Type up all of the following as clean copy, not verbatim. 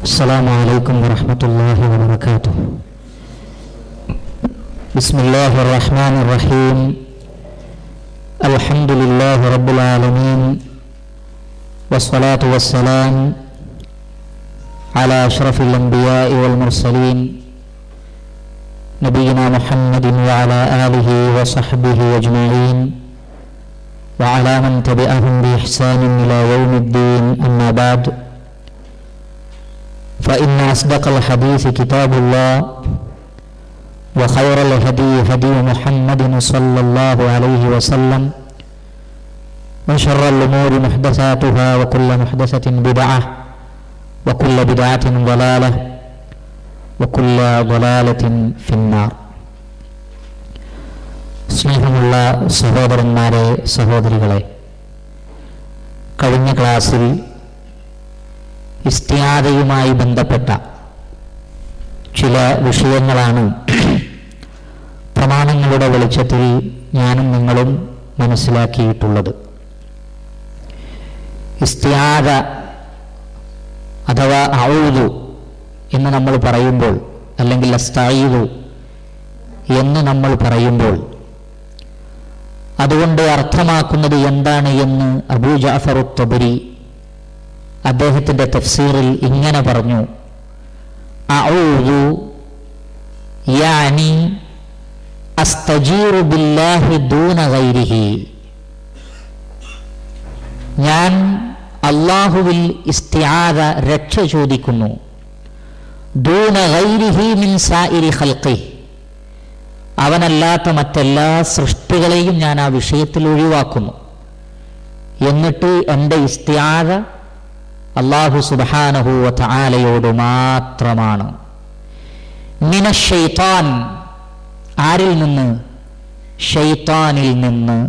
السلام عليكم ورحمة الله وبركاته. بسم الله الرحمن الرحيم. الحمد لله رب العالمين، والصلاة والسلام على أشرف الأنبياء والمرسلين نبينا محمد وعلى آله وصحبه أجمعين وعلى من تبعهم بإحسان إلى يوم الدين. أما بعد، فإن أصدق الحديث كتاب الله، وخير الهدي هدي محمد صلى الله عليه وسلم، وشر الأمور محدثاتها، وكل محدثة بدعة، وكل بدعة ضلالة، وكل ضلالة في النار. സ്നേഹമുള്ള സഹോദരന്മാരെ, സഹോദരികളെ, കഴിഞ്ഞ ക്ലാസ്സിൽ ഇസ്തിആദയുമായി ബന്ധപ്പെട്ട ചില വിഷയങ്ങളാണ് പ്രമാണങ്ങളുടെ വെളിച്ചത്തിൽ ഞാനും നിങ്ങളും മനസ്സിലാക്കിയിട്ടുള്ളത്. ഇസ്തിആദ അഥവാ അഊദു എന്ന് നമ്മൾ പറയുമ്പോൾ, അല്ലെങ്കിൽ അസ്തഈദു എന്ന് നമ്മൾ പറയുമ്പോൾ അതുകൊണ്ട് അർത്ഥമാക്കുന്നത് എന്താണ് എന്ന് അബൂ ജഅഫർ അത്ത്-തബരി അദ്ദേഹത്തിൻ്റെ തഫ്സീറിൽ ഇങ്ങനെ പറഞ്ഞു: അഊദു യാനി അസ്തജീറു ബില്ലാഹി ദൂന ഗൈരിഹി. ഞാൻ അല്ലാഹുവിൽ ഇസ്തിആദ രക്ഷ ചോദിക്കുന്നു. ദൂന ഗൈരിഹി മിൻ സായിരി ഖൽഖിഹി, അവനല്ലാത്ത മറ്റെല്ലാ സൃഷ്ടികളെയും ഞാൻ ആ വിഷയത്തിൽ ഒഴിവാക്കുന്നു. എന്നിട്ട് എൻ്റെ ഇസ്തിആദ അല്ലാഹു സുബ്ഹാനഹു വ തആലയോട് മാത്രമാണ്. മിനശ് ശൈത്താൻ, ആരിൽ നിന്ന്? ശൈത്താനിൽ നിന്ന്.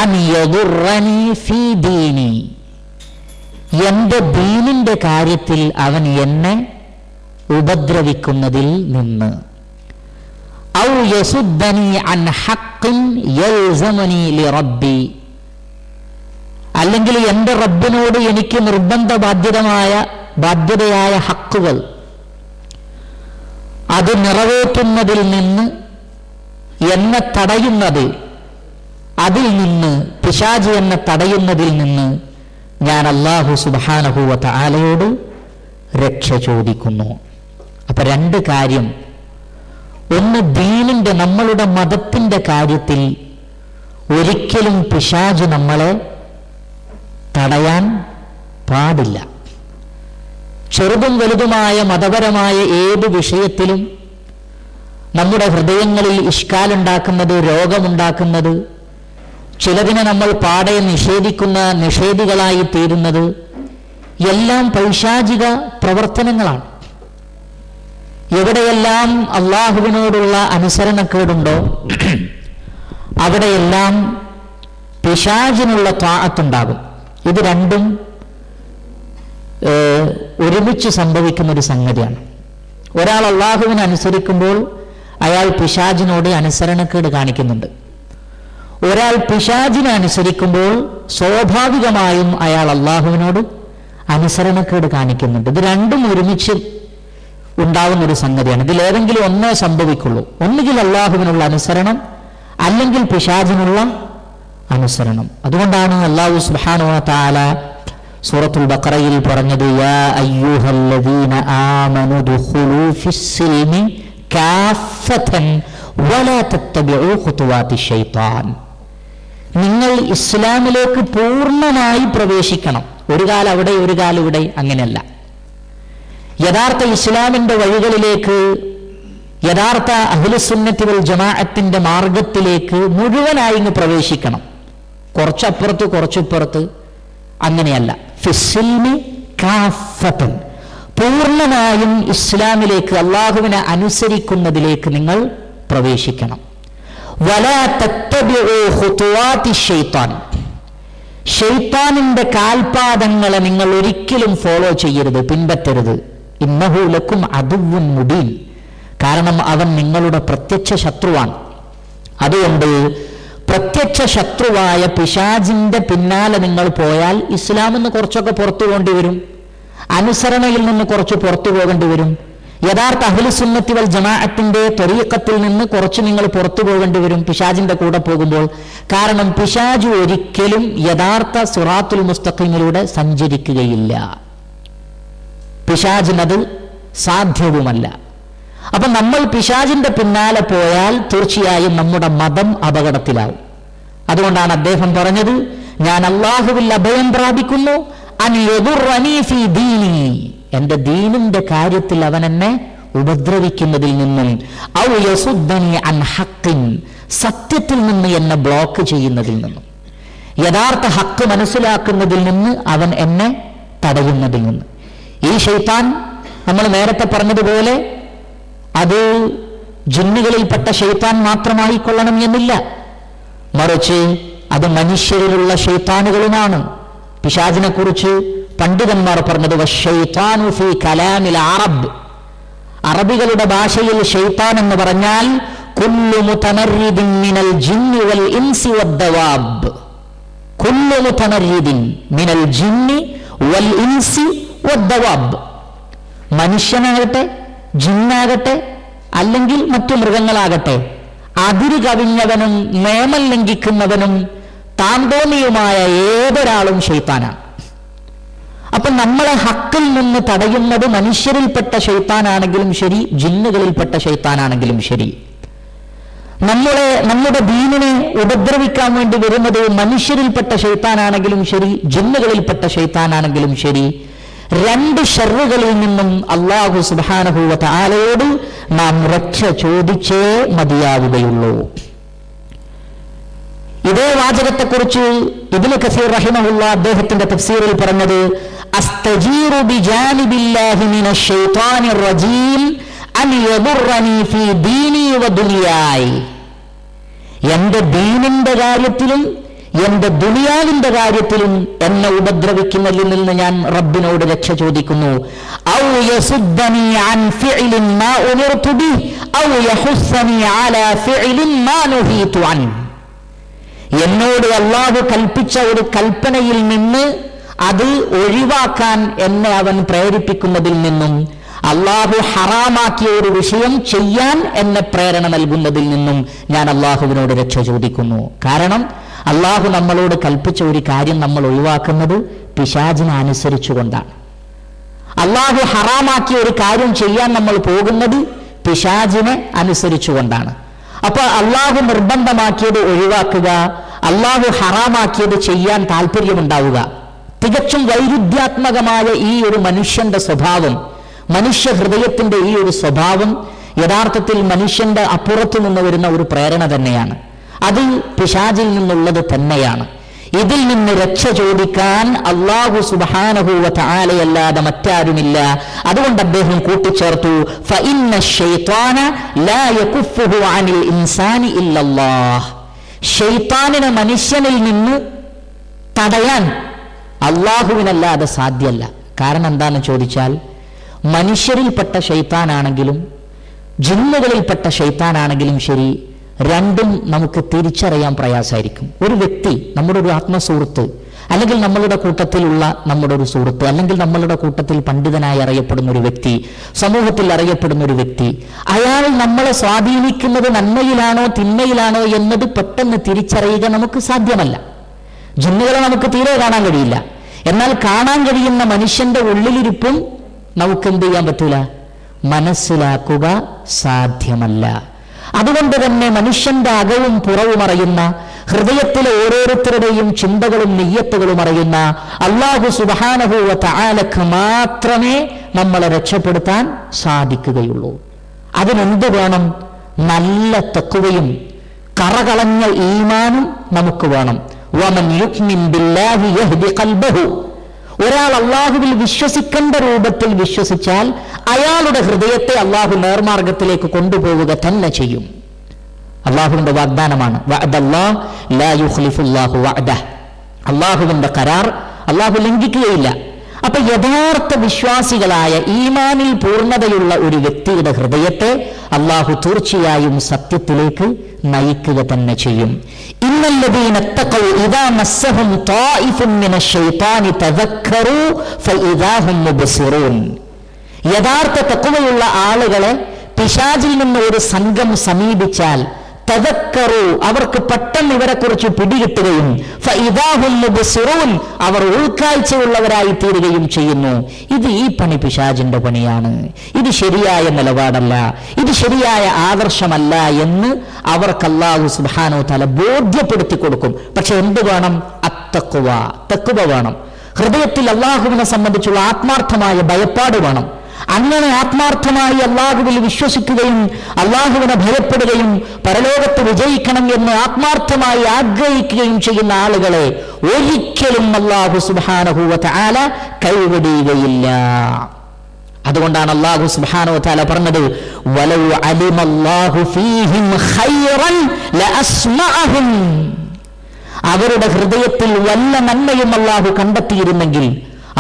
അൻ യദുറനി ഫീ ദീനി, എൻ്റെ ദീനിൻ്റെ കാര്യത്തിൽ അവൻ എന്നെ ഉപദ്രവിക്കുന്നതിൽ നിന്ന്. ഔ യസുദ്ദനി അൻ ഹഖ്ഖിൻ യൽസമനി ലിറബ്ബി, അല്ലെങ്കിൽ എൻ്റെ റബ്ബിനോട് എനിക്ക് നിർബന്ധ ബാധ്യതയായ ഹക്കുകൾ അത് നിറവേറ്റുന്നതിൽ നിന്ന് എന്നെ തടയുന്നത്, അതിൽ നിന്ന് പിശാച് എന്നെ തടയുന്നതിൽ നിന്ന് ഞാൻ അല്ലാഹു സുബ്ഹാനഹു വ തആലയോട് രക്ഷ ചോദിക്കുന്നു. അപ്പൊ രണ്ട് കാര്യം. ഒന്ന്, ദീനിന്റെ, നമ്മളുടെ മതത്തിന്റെ കാര്യത്തിൽ ഒരിക്കലും പിശാച് നമ്മളെ തടയാൻ പാടില്ല. ചെറുതും വലുതുമായ മതപരമായ ഏത് വിഷയത്തിലും നമ്മുടെ ഹൃദയങ്ങളിൽ ഇഷ്കാലുണ്ടാക്കുന്നത്, രോഗമുണ്ടാക്കുന്നത്, ചിലതിനെ നമ്മൾ പാടെ നിഷേധിക്കുന്ന നിഷേധികളായി തീരുന്നത് എല്ലാം പൈശാചിക പ്രവർത്തനങ്ങളാണ്. എവിടെയെല്ലാം അള്ളാഹുവിനോടുള്ള അനുസരണക്കേടുണ്ടോ അവിടെയെല്ലാം പിശാചിനുള്ള ത്വാഅത്തുണ്ടാകും. ഇത് രണ്ടും ഒരുമിച്ച് സംഭവിക്കുന്ന ഒരു സംഗതിയാണ്. ഒരാൾ അള്ളാഹുവിനെ അനുസരിക്കുമ്പോൾ അയാൾ പിശാചിനോട് അനുസരണക്കേട് കാണിക്കുന്നുണ്ട്. ഒരാൾ പിശാചിനെ അനുസരിക്കുമ്പോൾ സ്വാഭാവികമായും അയാൾ അള്ളാഹുവിനോട് അനുസരണക്കേട് കാണിക്കുന്നുണ്ട്. ഇത് രണ്ടും ഒരുമിച്ച് ഉണ്ടാകുന്ന ഒരു സംഗതിയാണ്. ഇതിലേതെങ്കിലും ഒന്നേ സംഭവിക്കുള്ളൂ. ഒന്നുകിൽ അള്ളാഹുവിനുള്ള അനുസരണം, അല്ലെങ്കിൽ പിശാചിനുള്ള അനുസരണം. അതുകൊണ്ടാണ് അല്ലാഹു സുബ്ഹാനഹു വ തആല സൂറത്തുൽ ബഖറയിൽ പറഞ്ഞത്: യാ അയ്യുഹല്ലദീന ആമനു ദുഖുലൂ ഫിസ്സിൽമി കാഫത്തൻ വലാ തത്തബിഉ ഖുതുവാതിശ് ശൈത്താൻ. നിങ്ങൾ ഇസ്ലാമിലേക്ക് പൂർണ്ണമായി പ്രവേശിക്കണം. ഒരു കാലം അവിടെ, ഒരു കാലം ഇവിടെ, അങ്ങനെയല്ല. യഥാർത്ഥ ഇസ്ലാമിന്റെ വഴികളിലേക്ക്, യഥാർത്ഥ അഹ്ലുസുന്നത്തി വൽ ജമാഅത്തിന്റെ മാർഗത്തിലേക്ക് മുഴുവനായി ഇങ്ങ് പ്രവേശിക്കണം. കുറച്ചപ്പുറത്ത് കുറച്ചിപ്പുറത്ത് അങ്ങനെയല്ല. ഫിസ്സിൽമി കാഫത്തൻ, പൂർണ്ണമായും ഇസ്ലാമിലേക്ക്, അള്ളാഹുവിനെ അനുസരിക്കുന്നതിലേക്ക് നിങ്ങൾ പ്രവേശിക്കണം. വലാ തത്തബിഉ ഖുതുവാതിശ് ശൈത്താൻ, ശൈത്താനിന്റെ കാൽപാദങ്ങളെ നിങ്ങൾ ഒരിക്കലും ഫോളോ ചെയ്യരുത്, പിൻപറ്റരുത്. ഇന്നഹു ലക്കും അദുവ്വുൻ മുബീൻ, കാരണം അവൻ നിങ്ങളുടെ പ്രത്യക്ഷ ശത്രുവാണ്. അതുകൊണ്ട് പ്രത്യക്ഷ ശത്രുവായ പിശാചിന്റെ പിന്നാലെ നിങ്ങൾ പോയാൽ ഇസ്ലാമെന്ന് കുറച്ചൊക്കെ പുറത്തു കൊണ്ടുവരും. അനുസരണയിൽ നിന്ന് കുറച്ച് പുറത്തു പോകേണ്ടി വരും. യഥാർത്ഥ അഹ്ലുസുന്നത്തി വൽ ജമാഅത്തിന്റെ ത്വരീഖത്തിൽ നിന്ന് കുറച്ച് നിങ്ങൾ പുറത്തു പോകേണ്ടി വരും പിശാചിന്റെ കൂടെ പോകുമ്പോൾ. കാരണം പിശാച് ഒരിക്കലും യഥാർത്ഥ സിറാത്തുൽ മുസ്തഖീമിലൂടെ സഞ്ചരിക്കുകയില്ല. പിശാചിനത് സാധ്യവുമല്ല. അപ്പൊ നമ്മൾ പിശാചിന്റെ പിന്നാലെ പോയാൽ തീർച്ചയായും നമ്മുടെ മതം അപകടത്തിലാവും. അതുകൊണ്ടാണ് അദ്ദേഹം പറഞ്ഞത്, ഞാൻ അല്ലാഹുവിൽ അഭയം പ്രാപിക്കുന്നു, അൻ യദുറനി ഫീ ദീനി, എന്റെ ദീനിന്റെ കാര്യത്തിൽ അവൻ എന്നെ ഉപദ്രവിക്കുന്നതിൽ നിന്നും, ഔ യസുദ്ദനി അൻ ഹഖ്ഖിൻ, സത്യത്തിൽ നിന്ന് എന്നെ ബ്ലോക്ക് ചെയ്യുന്നതിൽ നിന്നും, യഥാർത്ഥ ഹക്ക് മനസ്സിലാക്കുന്നതിൽ നിന്ന് അവൻ എന്നെ തടയുന്നതിൽ നിന്ന്. ഈ ശൈത്താൻ നമ്മൾ നേരത്തെ പറഞ്ഞതുപോലെ അത് ജിന്നുകളിൽപ്പെട്ട ശൈത്താൻ മാത്രമായി കൊള്ളണം എന്നില്ല, മറിച്ച് അത് മനുഷ്യരിലുള്ള ശൈത്താനുകളുമാണ്. പിശാചിനെ കുറിച്ച് പണ്ഡിതന്മാർ പറഞ്ഞത് വശൈത്താനു ഫീ കലാമിൽ അറബ്, അറബികളുടെ ഭാഷയിൽ ശൈത്താൻ എന്ന് പറഞ്ഞാൽ കുല്ലു മുതമർരിദിൻ മിനൽ ജിന്നി വൽ ഇൻസി വദ്ദവാബ്, കുല്ലു മുതമർരിദിൻ മിനൽ ജിന്നി വൽ ഇൻസി വദ്ദവാബ്, മനുഷ്യനാകട്ടെ ജിന്നാകട്ടെ അല്ലെങ്കിൽ മറ്റു മൃഗങ്ങളാകട്ടെ അതിര് കവിഞ്ഞവനും നിയമം ലംഘിക്കുന്നവനും താന്തോന്നിയുമായ ഏതൊരാളും ശൈത്താനാണ്. അപ്പൊ നമ്മളെ ഹക്കിൽ നിന്ന് തടയുന്നത് മനുഷ്യരിൽപ്പെട്ട ശൈത്താനാണെങ്കിലും ശരി, ജിന്നുകളിൽപ്പെട്ട ശൈത്താനാണെങ്കിലും ശരി. നമ്മുടെ ദീനിനെ ഉപദ്രവിക്കാൻ വേണ്ടി വരുന്നത് മനുഷ്യരിൽപ്പെട്ട ശൈത്താനാണെങ്കിലും ശരി, ജിന്നുകളിൽപ്പെട്ട ശൈത്താനാണെങ്കിലും ശരി. രണ്ട് ഷർറുകളിൽ നിന്നും അല്ലാഹു സുബ്ഹാനഹു വ തആലയോട് നാം രക്ഷ ചോദിച്ചേ മതിയാവുകയുള്ളൂ. ഇതേ വാചകത്തെക്കുറിച്ച് ഇബ്നു കസീർ റഹിമഹുല്ലാഹ് അദ്ദേഹത്തിന്റെ തഫ്സീറിൽ പറഞ്ഞത്, അസ്തജീറു ബിജാനിബില്ലാഹി മിനശ് ശൈത്താനിർ റജീം അൻ യദുറനി ഫീ ദീനി വ ദുനിയായി, എന്റെ ദീനിന്റെ കാര്യത്തിലും എന്റെ ദുനിയാവിന്റെ കാര്യത്തിലും എന്നെ ഉപദ്രവിക്കുന്നതിൽ നിന്ന് ഞാൻ റബ്ബിനോട് രക്ഷ ചോദിക്കുന്നു. ഔ യസുദ്ദനി അൻ ഫിഅലിൻ മാ ഉമിർതു ബിഹി ഔ യഹുസ്സനി അലാ ഫിഅലിൻ മാ നുഹീതു അൻ, എന്നോട് അല്ലാഹു കൽപ്പിച്ച ഒരു കൽപ്പനയിൽ നിന്ന് അത് ഒഴിവാക്കാൻ എന്നെ അവൻ പ്രേരിപ്പിക്കുന്നതിൽ നിന്നും, അല്ലാഹു ഹറാമാക്കിയ ഒരു വിഷയം ചെയ്യാൻ എന്നെ പ്രേരണ നൽകുന്നതിൽ നിന്നും ഞാൻ അല്ലാഹുവിനോട് രക്ഷ ചോദിക്കുന്നു. കാരണം അല്ലാഹു നമ്മളോട് കൽപ്പിച്ച ഒരു കാര്യം നമ്മൾ ഒഴിവാക്കുന്നത് പിശാചിനെ അനുസരിച്ചുകൊണ്ടാണ്. അല്ലാഹു ഹറാമാക്കിയ ഒരു കാര്യം ചെയ്യാൻ നമ്മൾ പോകുന്നത് പിശാചിനെ അനുസരിച്ചുകൊണ്ടാണ്. അപ്പൊ അല്ലാഹു നിർബന്ധമാക്കിയത് ഒഴിവാക്കുക, അല്ലാഹു ഹറാമാക്കിയത് ചെയ്യാൻ താല്പര്യമുണ്ടാവുക. തികച്ചും വൈരുദ്ധ്യാത്മകമായ ഈ ഒരു മനുഷ്യന്റെ സ്വഭാവം, മനുഷ്യ ഹൃദയത്തിന്റെ ഈ ഒരു സ്വഭാവം യഥാർത്ഥത്തിൽ മനുഷ്യന്റെ അപ്പുറത്തു നിന്ന് വരുന്ന ഒരു പ്രേരണ തന്നെയാണ്. അത് പിശാചിൽ നിന്നുള്ളത് തന്നെയാണ്. ഇതിൽ നിന്ന് രക്ഷ ചോദിക്കാൻ അല്ലാഹു സുബ്ഹാനഹു വ തആലയല്ലാതെ മറ്റാരുമില്ല. അതുകൊണ്ട് അദ്ദേഹം കൂട്ടിച്ചേർത്തു, ഫഇന്ന ശൈത്താന ലാ യകുഫുഹു അനിൽ ഇൻസാനി ഇല്ലല്ലാഹ്, ശൈത്താനിനെ മനുഷ്യനിൽ നിന്ന് തടയാൻ അല്ലാഹുവിനല്ലാതെ സാധ്യമല്ല. കാരണം എന്താണെന്ന് ചോദിച്ചാൽ, മനുഷ്യരിൽപ്പെട്ട ശൈത്താനാണെങ്കിലും ജിന്നുകളിൽപ്പെട്ട ശൈത്താനാണെങ്കിലും ശരി, രണ്ടും നമുക്ക് തിരിച്ചറിയാൻ പ്രയാസമായിരിക്കും. ഒരു വ്യക്തി, നമ്മുടെ ഒരു ആത്മസുഹൃത്ത്, അല്ലെങ്കിൽ നമ്മളുടെ കൂട്ടത്തിലുള്ള നമ്മുടെ ഒരു സുഹൃത്ത്, അല്ലെങ്കിൽ നമ്മളുടെ കൂട്ടത്തിൽ പണ്ഡിതനായി അറിയപ്പെടുന്ന ഒരു വ്യക്തി, സമൂഹത്തിൽ അറിയപ്പെടുന്ന ഒരു വ്യക്തി, അയാൾ നമ്മളെ സ്വാധീനിക്കുന്നത് നന്മയിലാണോ തിന്മയിലാണോ എന്നത് പെട്ടെന്ന് തിരിച്ചറിയുക നമുക്ക് സാധ്യമല്ല. ജിന്നുകളെ നമുക്ക് തീരെ കാണാൻ കഴിയില്ല. എന്നാൽ കാണാൻ കഴിയുന്ന മനുഷ്യന്റെ ഉള്ളിലിരിപ്പും നമുക്ക് എന്ത് ചെയ്യാൻ പറ്റൂല, മനസ്സിലാക്കുക സാധ്യമല്ല. അതുകൊണ്ട് തന്നെ മനുഷ്യന്റെ അകവും പുറവും അറിയുന്ന, ഹൃദയത്തിലെ ഓരോരുത്തരുടെയും ചിന്തകളും നിയ്യത്തുകളും അറിയുന്ന അല്ലാഹു സുബ്ഹാനഹു വ തആലക്ക് മാത്രമേ നമ്മളെ രക്ഷപ്പെടുത്താൻ സാധിക്കുകയുള്ളൂ. അതിനെന്ത് വേണം? നല്ല തഖ്വയും കറകളഞ്ഞ ഈമാനും നമുക്ക് വേണം. വമൻ യുഅ്മിൻ ബില്ലാഹി യഹ്ദി ഖൽബഹു, ഒരാൾ അള്ളാഹുവിൽ വിശ്വസിക്കേണ്ട രൂപത്തിൽ വിശ്വസിച്ചാൽ അയാളുടെ ഹൃദയത്തെ അള്ളാഹു നേർമാർഗത്തിലേക്ക് കൊണ്ടുപോവുക തന്നെ ചെയ്യും. അള്ളാഹുവിന്റെ വാഗ്ദാനമാണ്, വഅദല്ലാഹ് ലാ യുഖ്ലിഫുല്ലാഹു വഅദഹ്, അള്ളാഹുവിന്റെ കരാർ അള്ളാഹു ലംഘിക്കുകയില്ല. അപ്പൊ യഥാർത്ഥ വിശ്വാസികളായ ഈമാനിൽ പൂർണ്ണതയുള്ള ഒരു വ്യക്തിയുടെ ഹൃദയത്തെ അള്ളാഹു തീർച്ചയായും സത്യത്തിലേക്ക് നയിക്കുക തന്നെ ചെയ്യും. ഇന്നല്ലദീന തഖൗ ഇദാ മസ്സഹും ത്വായിഫുൻ മിനശ്ശൈത്വാനി തദക്കറൂ ഫഇദാ ഹും മുബ്സിറൂൻ. യഥാർത്ഥ തഖ്വയുള്ള ആളുകളെ പിശാചിൽ നിന്ന് ഒരു സംഘം സമീപിച്ചാൽ തദക്കറൂ, അവർക്ക് പെട്ടെന്ന് ഇവരെക്കുറിച്ച് പിടികിട്ടുകയും ഫഇദാ ഹും മുബ്സിറൂൻ, അവർ ഉൾക്കാഴ്ചയുള്ളവരായി തീരുകയും ചെയ്യുന്നു. ഇത് ഈ പണി പിശാചിന്റെ പണിയാണ്, ഇത് ശരിയായ നിലപാടല്ല, ഇത് ശരിയായ ആദർശമല്ല എന്ന് അവർക്ക് അല്ലാഹു സുബ്ഹാനഹു വ തആല ബോധ്യപ്പെടുത്തി കൊടുക്കും. പക്ഷെ എന്ത് വേണം? അത്തഖ്വ, തഖ്വ വേണം. ഹൃദയത്തിൽ അല്ലാഹുവിനെ സംബന്ധിച്ചുള്ള ആത്മാർത്ഥമായ ഭയപ്പാട് വേണം. അങ്ങനെ ആത്മാർത്ഥമായി അല്ലാഹുവിൽ വിശ്വസിക്കുകയും അല്ലാഹുവിനെ ഭയപ്പെടുകയും പരലോകത്ത് വിജയിക്കണം എന്ന് ആത്മാർത്ഥമായി ആഗ്രഹിക്കുകയും ചെയ്യുന്ന ആളുകളെ ഒരിക്കലും അല്ലാഹു സുബ്ഹാനഹു വ തആല കൈവിടുകയില്ല. അതുകൊണ്ടാണ് അല്ലാഹു സുബ്ഹാനഹു വ തആല പറഞ്ഞത്, വലൗ അലിമല്ലാഹു ഫീഹിം ഖൈറൻ ലഅസ്മഅഹും. അവരുടെ ഹൃദയത്തിൽ വല്ല നന്മയും അല്ലാഹു കണ്ടെത്തിയിരുന്നെങ്കിൽ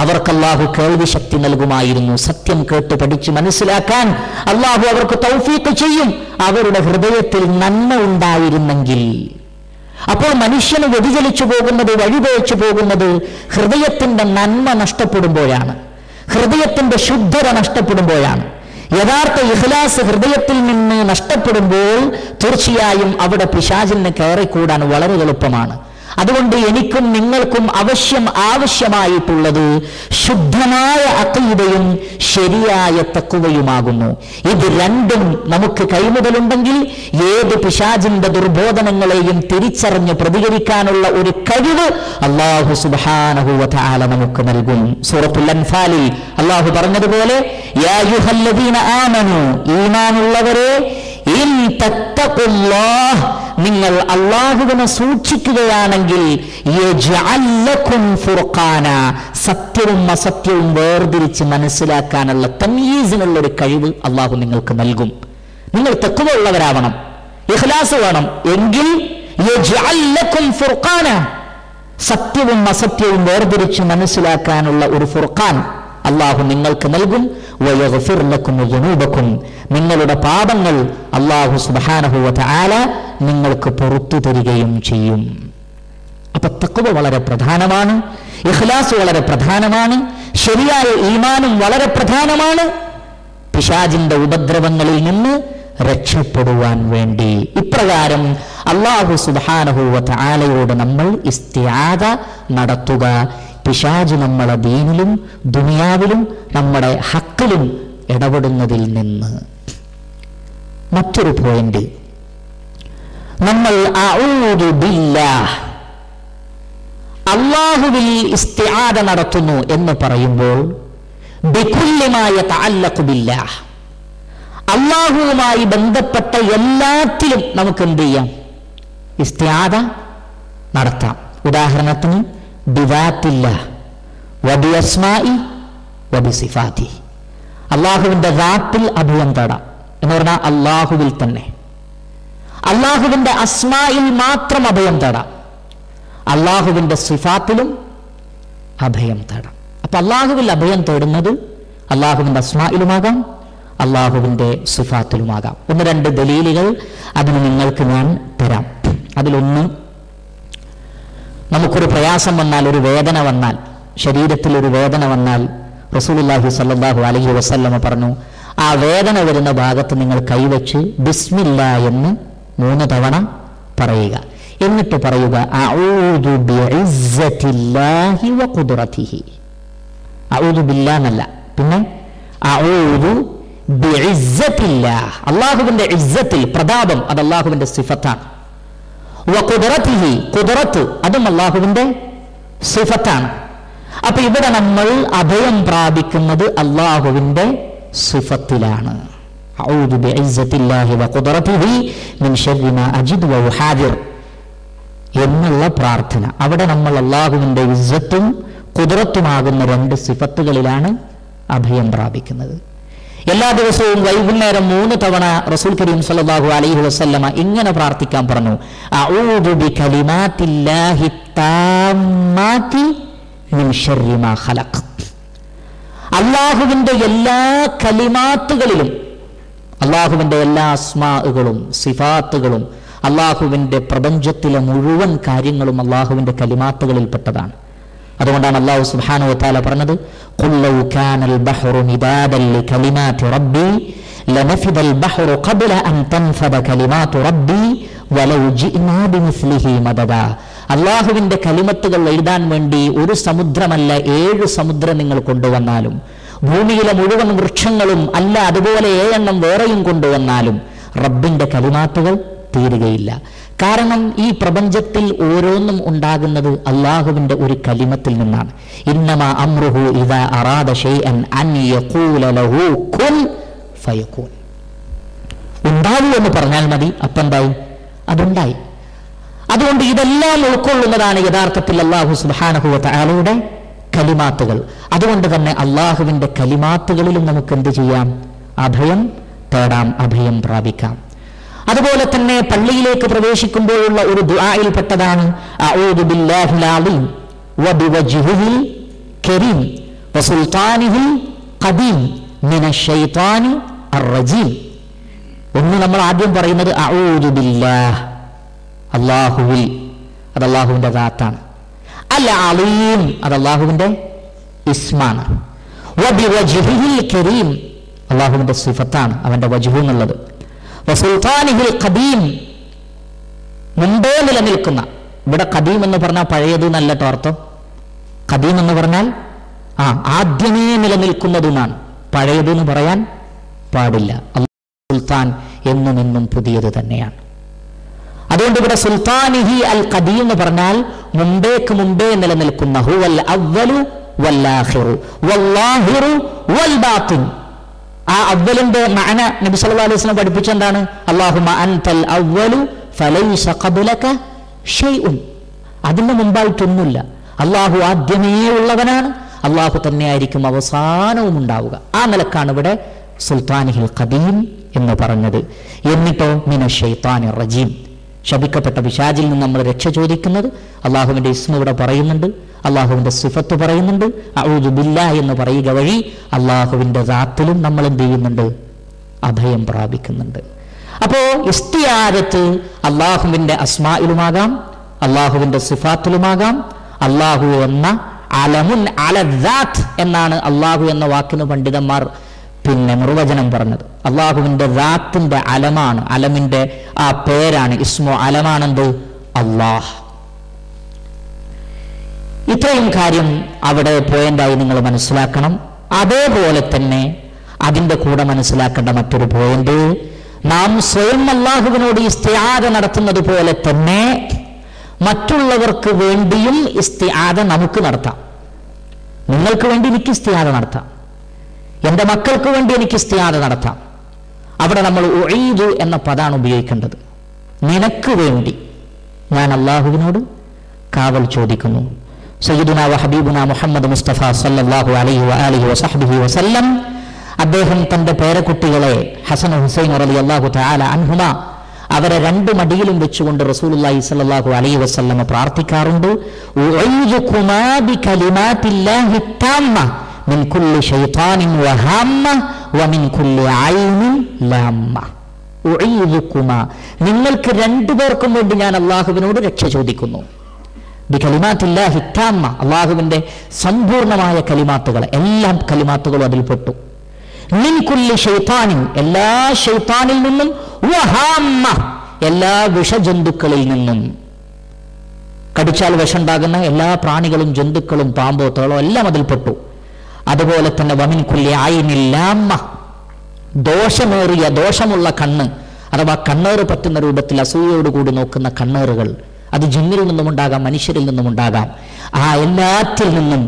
അവർക്ക് അല്ലാഹു കേൾവി ശക്തി നൽകുമായിരുന്നു. സത്യം കേട്ട് പഠിച്ച് മനസ്സിലാക്കാൻ അല്ലാഹു അവർക്ക് തൗഫീഖ് ചെയ്യും, അവരുടെ ഹൃദയത്തിൽ നന്മ ഉണ്ടായിരുന്നെങ്കിൽ. അപ്പോൾ മനുഷ്യന് വ്യതിചലിച്ചു പോകുന്നത്, വഴിപഴച്ചു പോകുന്നത് ഹൃദയത്തിന്റെ നന്മ നഷ്ടപ്പെടുമ്പോഴാണ്, ഹൃദയത്തിന്റെ ശുദ്ധത നഷ്ടപ്പെടുമ്പോഴാണ്. യഥാർത്ഥ ഇഖ്ലാസ് ഹൃദയത്തിൽ നിന്ന് നഷ്ടപ്പെടുമ്പോൾ തീർച്ചയായും അവിടെ പിശാചിന് കയറിക്കൂടാൻ വളരെ എളുപ്പമാണ്. അതുകൊണ്ട് എനിക്കും നിങ്ങൾക്കും ആവശ്യമായിട്ടുള്ളത് ശുദ്ധമായ അഖീദയും ശരിയായ തഖ്വയുമാകുന്നു. ഇത് രണ്ടും നമുക്ക് കൈമുതലുണ്ടെങ്കിൽ ഏത് പിശാചിന്റെ ദുർബോധനങ്ങളെയും തിരിച്ചറിഞ്ഞ് പ്രതികരിക്കാനുള്ള ഒരു കഴിവ് അല്ലാഹു സുബ്ഹാനഹു വ തആല നമുക്ക് നൽകും. സൂറത്തുൽ അൻഫാലിൽ അല്ലാഹു പറഞ്ഞതുപോലെ, യാ അയ്യുഹല്ലദീന ആമനൂ, ഈമാനുള്ളവരെ, ഇൻ തത്തഖുല്ലാഹ്, നിങ്ങൾ അല്ലാഹുവിനെ സൂക്ഷിക്കുകയാണെങ്കിൽ യജ്അൽ ലക്കും ഫുർഖാന, സത്യവും അസത്യവും വേർതിരിച്ച് മനസ്സിലാക്കാനുള്ള തംയീസിനുള്ള ഒരു കഴിവ് അല്ലാഹു നിങ്ങൾക്ക് നൽകും. നിങ്ങൾ തഖ്വ ഉള്ളവരാവണം, ഇഖ്ലാസ് വേണം. എങ്കിൽ യജ്അൽ ലക്കും ഫുർഖാന, സത്യവും അസത്യവും വേർതിരിച്ച് മനസ്സിലാക്കാനുള്ള ഒരു ഫുർഖാൻ അല്ലാഹു നിങ്ങൾക്ക് നൽകും. വയഗ്ഫിർ ലക്കും ദുനൂബക്കും, നിങ്ങളുടെ പാപങ്ങൾ അല്ലാഹു സുബ്ഹാനഹു വ തആല നിങ്ങൾക്ക് പുറത്തു തരികയും ചെയ്യും. അപ്പൊ തഖ്വ വളരെ പ്രധാനമാണ്, ഇഖ്ലാസ് വളരെ പ്രധാനമാണ്, ശരിയായ ഈമാനും വളരെ പ്രധാനമാണ് പിശാചിന്റെ ഉപദ്രവങ്ങളിൽ നിന്ന് രക്ഷപ്പെടുവാൻ വേണ്ടി. ഇപ്രകാരം അല്ലാഹു സുബ്ഹാനഹു വ തആലയോട് നമ്മൾ ഇസ്തിആദ നടത്തുക. പിശാച് നമ്മളെ ദീനിലും ദുനിയാവിലും നമ്മുടെ ഹക്കിലും ഇടപെടുന്നതിൽ നിന്ന്. മറ്റൊരു പോയിന്റ്, നമ്മൾ അഊദു ബില്ലാഹ്, അല്ലാഹുവിൽ ഇസ്തിആദ നടത്തുന്നു എന്ന് പറയുമ്പോൾ ബികുല്ലി മാ യതഅല്ലഖു ബില്ലാഹ്, അല്ലാഹുവുമായി ബന്ധപ്പെട്ട എല്ലാത്തിലും നമുക്ക് എന്ത് ചെയ്യാം? ഇസ്തിആദ നടത്താം. ഉദാഹരണത്തിന് ബിദാത്തില്ലാഹ് വബിഅസ്മാഇ വബിസിഫാതി, അല്ലാഹുവിന്റെ ദാത്തിൽ അഭയം തേടാം എന്ന് പറഞ്ഞാൽ അല്ലാഹുവിൽ തന്നെ. അല്ലാഹുവിന്റെ അസ്മായിൽ മാത്രം അഭയം തേടാം, അല്ലാഹുവിന്റെ സിഫാത്തിലും അഭയം തേടാം. അപ്പൊ അല്ലാഹുവിൽ അഭയം തേടുന്നത് അല്ലാഹുവിന്റെ അസ്മായിലുമാകാം, അല്ലാഹുവിന്റെ സിഫാത്തിലുമാകാം. ഒന്ന് രണ്ട് ദലീലുകൾ അതിന് നിങ്ങൾക്ക് ഞാൻ തരാം. അതിലൊന്ന്, നമുക്കൊരു പ്രയാസം വന്നാൽ, ഒരു വേദന വന്നാൽ, ശരീരത്തിൽ ഒരു വേദന വന്നാൽ റസൂലുള്ളാഹി സ്വല്ലല്ലാഹു അലൈഹി വസല്ലമ പറഞ്ഞു, ആ വേദന വരുന്ന ഭാഗത്ത് നിങ്ങൾ കൈവച്ച് ബിസ്മില്ലാ എന്ന് 3 തവണ പറയുക. എന്നിട്ട് പറയുക, അഊദു ബിഇസ്സത്തില്ലാഹി വ ഖുദ്റതിഹി. അഊദു ബില്ലാ എന്നല്ല, പിന്നെ അഊദു ബിഇസ്സത്തില്ലാഹ്, അല്ലാഹുവിന്റെ ഇസ്സത്തിൽ, പ്രതാപം, അത് അല്ലാഹുവിന്റെ സിഫത്താണ്. വ ഖുദ്റതിഹി, ഖുദ്റത്ത്, അതും അല്ലാഹുവിന്റെ സിഫത്താണ്. അപ്പൊ ഇവിടെ നമ്മൾ അഭയം പ്രാപിക്കുന്നത് അല്ലാഹുവിന്റെ സിഫത്തിലാണ്. അഊദു ബിഇസ്സത്തില്ലാഹി വ ഖുദ്റതിഹി മിൻ ശർരി മാ അജിദു വ ഉഹാദിർ എന്നുള്ള പ്രാർത്ഥന. അവിടെ നമ്മൾ അല്ലാഹുവിന്റെ ഇസ്സത്തും ഖുദ്റത്തുമാകുന്ന 2 സിഫത്തുകളിലാണ് അഭയം പ്രാപിക്കുന്നത്. എല്ലാ ദിവസവും വൈകുന്നേരം 3 തവണ റസൂൽ കരീം സല്ലല്ലാഹു അലൈഹി വസല്ലമ ഇങ്ങനെ പ്രാർത്ഥിക്കാൻ പറഞ്ഞു, അഊദു ബികലിമാത്തില്ലാഹി താമ്മാതി മിൻ ശർരി മാ ഖലഖ്. അള്ളാഹുവിൻ്റെ എല്ലാ കലിമാത്തുകളിലും, അള്ളാഹുവിൻ്റെ എല്ലാ അസ്മാഉകളും സിഫാത്തുകളും, അള്ളാഹുവിൻ്റെ പ്രപഞ്ചത്തിലെ മുഴുവൻ കാര്യങ്ങളും അള്ളാഹുവിൻ്റെ കലിമാത്തുകളിൽപ്പെട്ടതാണ്. അതുകൊണ്ടാണ് അള്ളാഹു സുബ്ഹാനഹു വ തആല പറഞ്ഞത്, ഖുൽ ലൗ കാനൽ ബഹ്റു മിദാദൻ ലികലിമാതി റബ്ബി ലനഫിദൽ ബഹ്റു ഖബ്ല അൻ തൻഫദ കലിമാതു റബ്ബി വലൗ ജിഅനാ ബിമിസ്ലിഹി മദദാ. അള്ളാഹുവിൻ്റെ കലിമത്തുകൾ എഴുതാൻ വേണ്ടി ഒരു സമുദ്രമല്ല 7 സമുദ്രം നിങ്ങൾ കൊണ്ടുവന്നാലും, ഭൂമിയിലെ മുഴുവൻ വൃക്ഷങ്ങളും അല്ല അതുപോലെ 7 എണ്ണം വേറെയും കൊണ്ടുവന്നാലും റബ്ബിൻ്റെ കലിമാത്തുകൾ തീരുകയില്ല. കാരണം ഈ പ്രപഞ്ചത്തിൽ ഓരോന്നും ഉണ്ടാകുന്നത് അള്ളാഹുവിൻ്റെ ഒരു കലിമത്തിൽ നിന്നാണ്. ഇന്നമാ അംറുഹു ഇദാ അറാദ ശൈഅൻ അൻ യഖൂല ലഹു കുൻ ഫയകൂൻ. ഉണ്ടാവൂ എന്ന് പറഞ്ഞാൽ മതി, അപ്പം എന്തായി? അതുണ്ടായി. അതുകൊണ്ട് ഇതെല്ലാം ഉൾക്കൊള്ളുന്നതാണ് യഥാർത്ഥത്തിൽ അല്ലാഹു സുബ്ഹാനഹു വ തആലയുടെ കലിമാത്തുകൾ. അതുകൊണ്ട് തന്നെ അള്ളാഹുവിൻ്റെ കലിമാത്തുകളിലും നമുക്ക് എന്ത് ചെയ്യാം? അഭയം തേടാം, അഭയം പ്രാപിക്കാം. അതുപോലെ തന്നെ പള്ളിയിലേക്ക് പ്രവേശിക്കുമ്പോഴുള്ള ഒരു ദുആയിൽപ്പെട്ടതാണ് അഊദു ബില്ലാഹിൽ അളീം വബിവജ്ഹിഹിൽ കരീം വസുൽത്താനിഹിൽ ഖദീം മിനശ് ശൈത്വാനി അർറജീം. ഒന്ന് നമ്മൾ ആദ്യം പറയുന്നത് അഊദു ബില്ലാഹ്, അല്ലാഹുവിൽ, അത് അല്ലാഹുവിൻ്റെ ദാത്താണ്. അൽ അളീം, അത് അല്ലാഹുവിൻ്റെ ഇസ്മാണ്. വബിവജ്ഹിഹിൽ കരീം, അല്ലാഹുവിൻ്റെ സിഫത്താണ്, അവൻ്റെ വജ്ഹ് എന്നുള്ളത്. വസുൽത്താനിഹിൽ ഖദീം, മുമ്പേ നിലനിൽക്കുന്ന. ഇവിടെ ഖദീം എന്ന് പറഞ്ഞാൽ പഴയത് എന്നല്ല അർത്ഥം. ഖദീം എന്ന് പറഞ്ഞാൽ ആദ്യമേ നിലനിൽക്കുന്നതെന്നാണ്. പഴയത് എന്ന് പറയാൻ പാടില്ല. സുൽത്താൻ എന്നും എന്നും പുതിയത് തന്നെയാണ്. അതുകൊണ്ട് ഇവിടെ സുൽത്താനിഹി അൽ ഖദീം എന്ന് പറഞ്ഞാൽ മുമ്പേക്ക് മുമ്പേ നിലനിൽക്കുന്ന, ഹുവൽ അവ്വലു വല്ലാഹിറു വല്ലാഹിറു വൽ ബാത്തിൻ. ആ അവ്വലിന്റെ മഅന നബി സല്ലല്ലാഹു അലൈഹി വസല്ലം പഠിപ്പിച്ച എന്താണ്? അല്ലാഹുമ്മ അൻതൽ അവ്വലു ഫലൈസ ഖബ്ലക ഷൈഉൻ. അതിന്റെ മുമ്പായിട്ടൊന്നുമില്ല. അള്ളാഹു ആദ്യമേ ഉള്ളവനാണ്, അള്ളാഹു തന്നെയായിരിക്കും അവസാനവും ഉണ്ടാവുക. ആ നിലക്കാണ് ഇവിടെ സുൽത്താനിഹിൽ ഖദീം എന്ന് പറഞ്ഞത്. എന്നിട്ടോ മിനശ് ശൈത്വാനിർ റജീം, ശപിക്കപ്പെട്ട പിശാചിൽ നിന്ന് നമ്മൾ രക്ഷ ചോദിക്കുന്നത്. അള്ളാഹുവിൻ്റെ ഇസ്മ ഇവിടെ പറയുന്നുണ്ട്, അള്ളാഹുവിൻ്റെ സിഫത്ത് പറയുന്നുണ്ട്. അഊദു ബില്ലാഹ് എന്ന് പറയുക വഴി അള്ളാഹുവിൻ്റെ ദാത്തിലും നമ്മൾ എന്ത് ചെയ്യുന്നുണ്ട്? അഭയം പ്രാപിക്കുന്നുണ്ട്. അപ്പോൾ ഇസ്തിആദത്ത് അള്ളാഹുവിൻ്റെ അസ്മായിലുമാകാം, അള്ളാഹുവിൻ്റെ സിഫാത്തിലുമാകാം. അള്ളാഹു എന്ന അലമുൻ അല ദാത്ത് എന്നാണ് അള്ളാഹു എന്ന വാക്കിന് പണ്ഡിതന്മാർ നിർവചനം പറഞ്ഞത്. അള്ളാഹുവിൻ്റെ ദാത്തിന്റെ അലമാണ്, അലമിന്റെ ആ പേരാണ്, ഇസ്മു അലമാണെന്ത്? അള്ളാഹ്. ഇത്രയും കാര്യം അവിടെ പോയിന്റായി നിങ്ങൾ മനസ്സിലാക്കണം. അതേപോലെ തന്നെ അതിൻ്റെ കൂടെ മനസ്സിലാക്കേണ്ട മറ്റൊരു പോയിന്റ്, നാം സ്വയം അള്ളാഹുവിനോട് ഇസ്തിആദ നടത്തുന്നത് പോലെ തന്നെ മറ്റുള്ളവർക്ക് വേണ്ടിയും ഇസ്തിആദ നമുക്ക് നടത്താം. നിങ്ങൾക്ക് വേണ്ടി എനിക്ക് ഇസ്തിആദ നടത്താം, എൻ്റെ മക്കൾക്ക് വേണ്ടി എനിക്ക് ഇസ്തിആദ നടത്താം. അവിടെ നമ്മൾ ഉഈദു എന്ന പദമാണ് ഉപയോഗിക്കേണ്ടത്. നിനക്ക് വേണ്ടി ഞാൻ അള്ളാഹുവിനോട് കാവൽ ചോദിക്കുന്നു. സയ്യിദുനാ വ ഹബീബുനാ മുഹമ്മദ് മുസ്തഫ സല്ലല്ലാഹു അലൈഹി വആലിഹി വസഹ്ബിഹി വസല്ലം അദ്ദേഹം തൻ്റെ പേരക്കുട്ടികളെ ഹസൻ ഹുസൈൻ റളിയല്ലാഹു തആല അൻഹുമാ അവരെ 2 മടിയിലും വെച്ചുകൊണ്ട് റസൂലുള്ളാഹി സ്വല്ലല്ലാഹു അലൈഹി വസല്ലം പ്രാർത്ഥിക്കാറുണ്ട്. ഉഈദുകുമാ ബികലിമാത്തില്ലാഹി തമ്മ മിൻ കുല്ലി ശൈത്താനിൻ വഹമ്മ വമിൻ കുല്ലി ഐനിൻ ലാമ്മ. ഉഈദുകുമാ, നിങ്ങൾക്ക് 2 പേർക്കും വേണ്ടി ഞാൻ അള്ളാഹുവിനോട് രക്ഷ ചോദിക്കുന്നു. ബികലിമാത്തില്ലാഹി തമ്മ, അള്ളാഹുവിൻ്റെ സമ്പൂർണമായ കലിമാത്തുകൾ, എല്ലാ കലിമാത്തുകളും അതിൽപ്പെട്ടു. മിൻ കുല്ലി ശൈത്താനിൻ, എല്ലാ ശൈത്താനിൽ നിന്നും, വഹമ്മ, എല്ലാ വിഷജന്തുക്കളിൽ നിന്നും. കടിച്ചാൽ വിഷമുണ്ടാകുന്ന എല്ലാ പ്രാണികളും ജന്തുക്കളും പാമ്പോ തേളോ എല്ലാം അതിൽപ്പെട്ടു. അതുപോലെ തന്നെ വമിൻ കുല്ലി ഐനിൻ ലാമ്മ, ദോഷമേറിയ ദോഷമുള്ള കണ്ണ് അഥവാ കണ്ണേറ് പറ്റുന്ന രൂപത്തിൽ അസൂയയോടുകൂടി നോക്കുന്ന കണ്ണേറുകൾ, അത് ജിന്നിൽ നിന്നുമുണ്ടാകാം മനുഷ്യരിൽ നിന്നുമുണ്ടാകാം. ആ എല്ലാത്തിൽ നിന്നും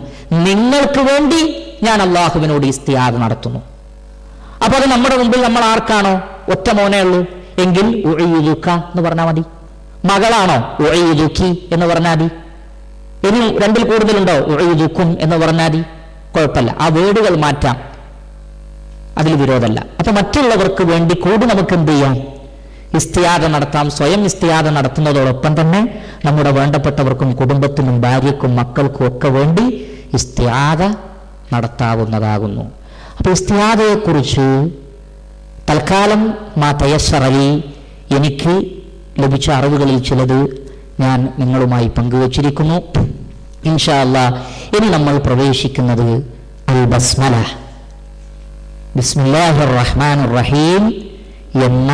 നിങ്ങൾക്ക് വേണ്ടി ഞാൻ അള്ളാഹുവിനോട് ഇസ്തിആദ നടത്തുന്നു. അപ്പൊ അത് നമ്മുടെ മുമ്പിൽ നമ്മൾ ആർക്കാണോ? ഒറ്റ മോനേ ഉള്ളൂ എങ്കിൽ ഉഈദുക എന്ന് പറഞ്ഞാൽ മതി. മകളാണോ? ഉഈദുകി എന്ന് പറഞ്ഞാൽ മതി. ഇനി 2ൽ കൂടുതലുണ്ടോ? ഉഈദുകും എന്ന് പറഞ്ഞാൽ മതി, കുഴപ്പമില്ല. ആ വേർഡുകൾ മാറ്റാം, അതിൽ വിരോധമല്ല. അപ്പൊ മറ്റുള്ളവർക്ക് വേണ്ടി കൂടി നമുക്ക് എന്ത് ചെയ്യാം? ഇസ്തിആദ നടത്താം. സ്വയം ഇസ്തിആദ നടത്തുന്നതോടൊപ്പം തന്നെ നമ്മുടെ വേണ്ടപ്പെട്ടവർക്കും കുടുംബത്തിനും ഭാര്യക്കും മക്കൾക്കും ഒക്കെ വേണ്ടി ഇസ്തിആദ നടത്താവുന്നതാകുന്നു. അപ്പോൾ ഇസ്തിആദയെക്കുറിച്ച് തൽക്കാലം മാ തയസ്സറലി എനിക്ക് ലഭിച്ച അറിവുകളിൽ ചിലത് ഞാൻ നിങ്ങളുമായി പങ്കുവച്ചിരിക്കുന്നു. ഇൻഷാ അല്ലാഹ് ഇനി നമ്മൾ പ്രവേശിക്കുന്നത് അൽ ബസ്മല, ബിസ്മില്ലാഹിർ റഹ്മാനിർ റഹീം എന്ന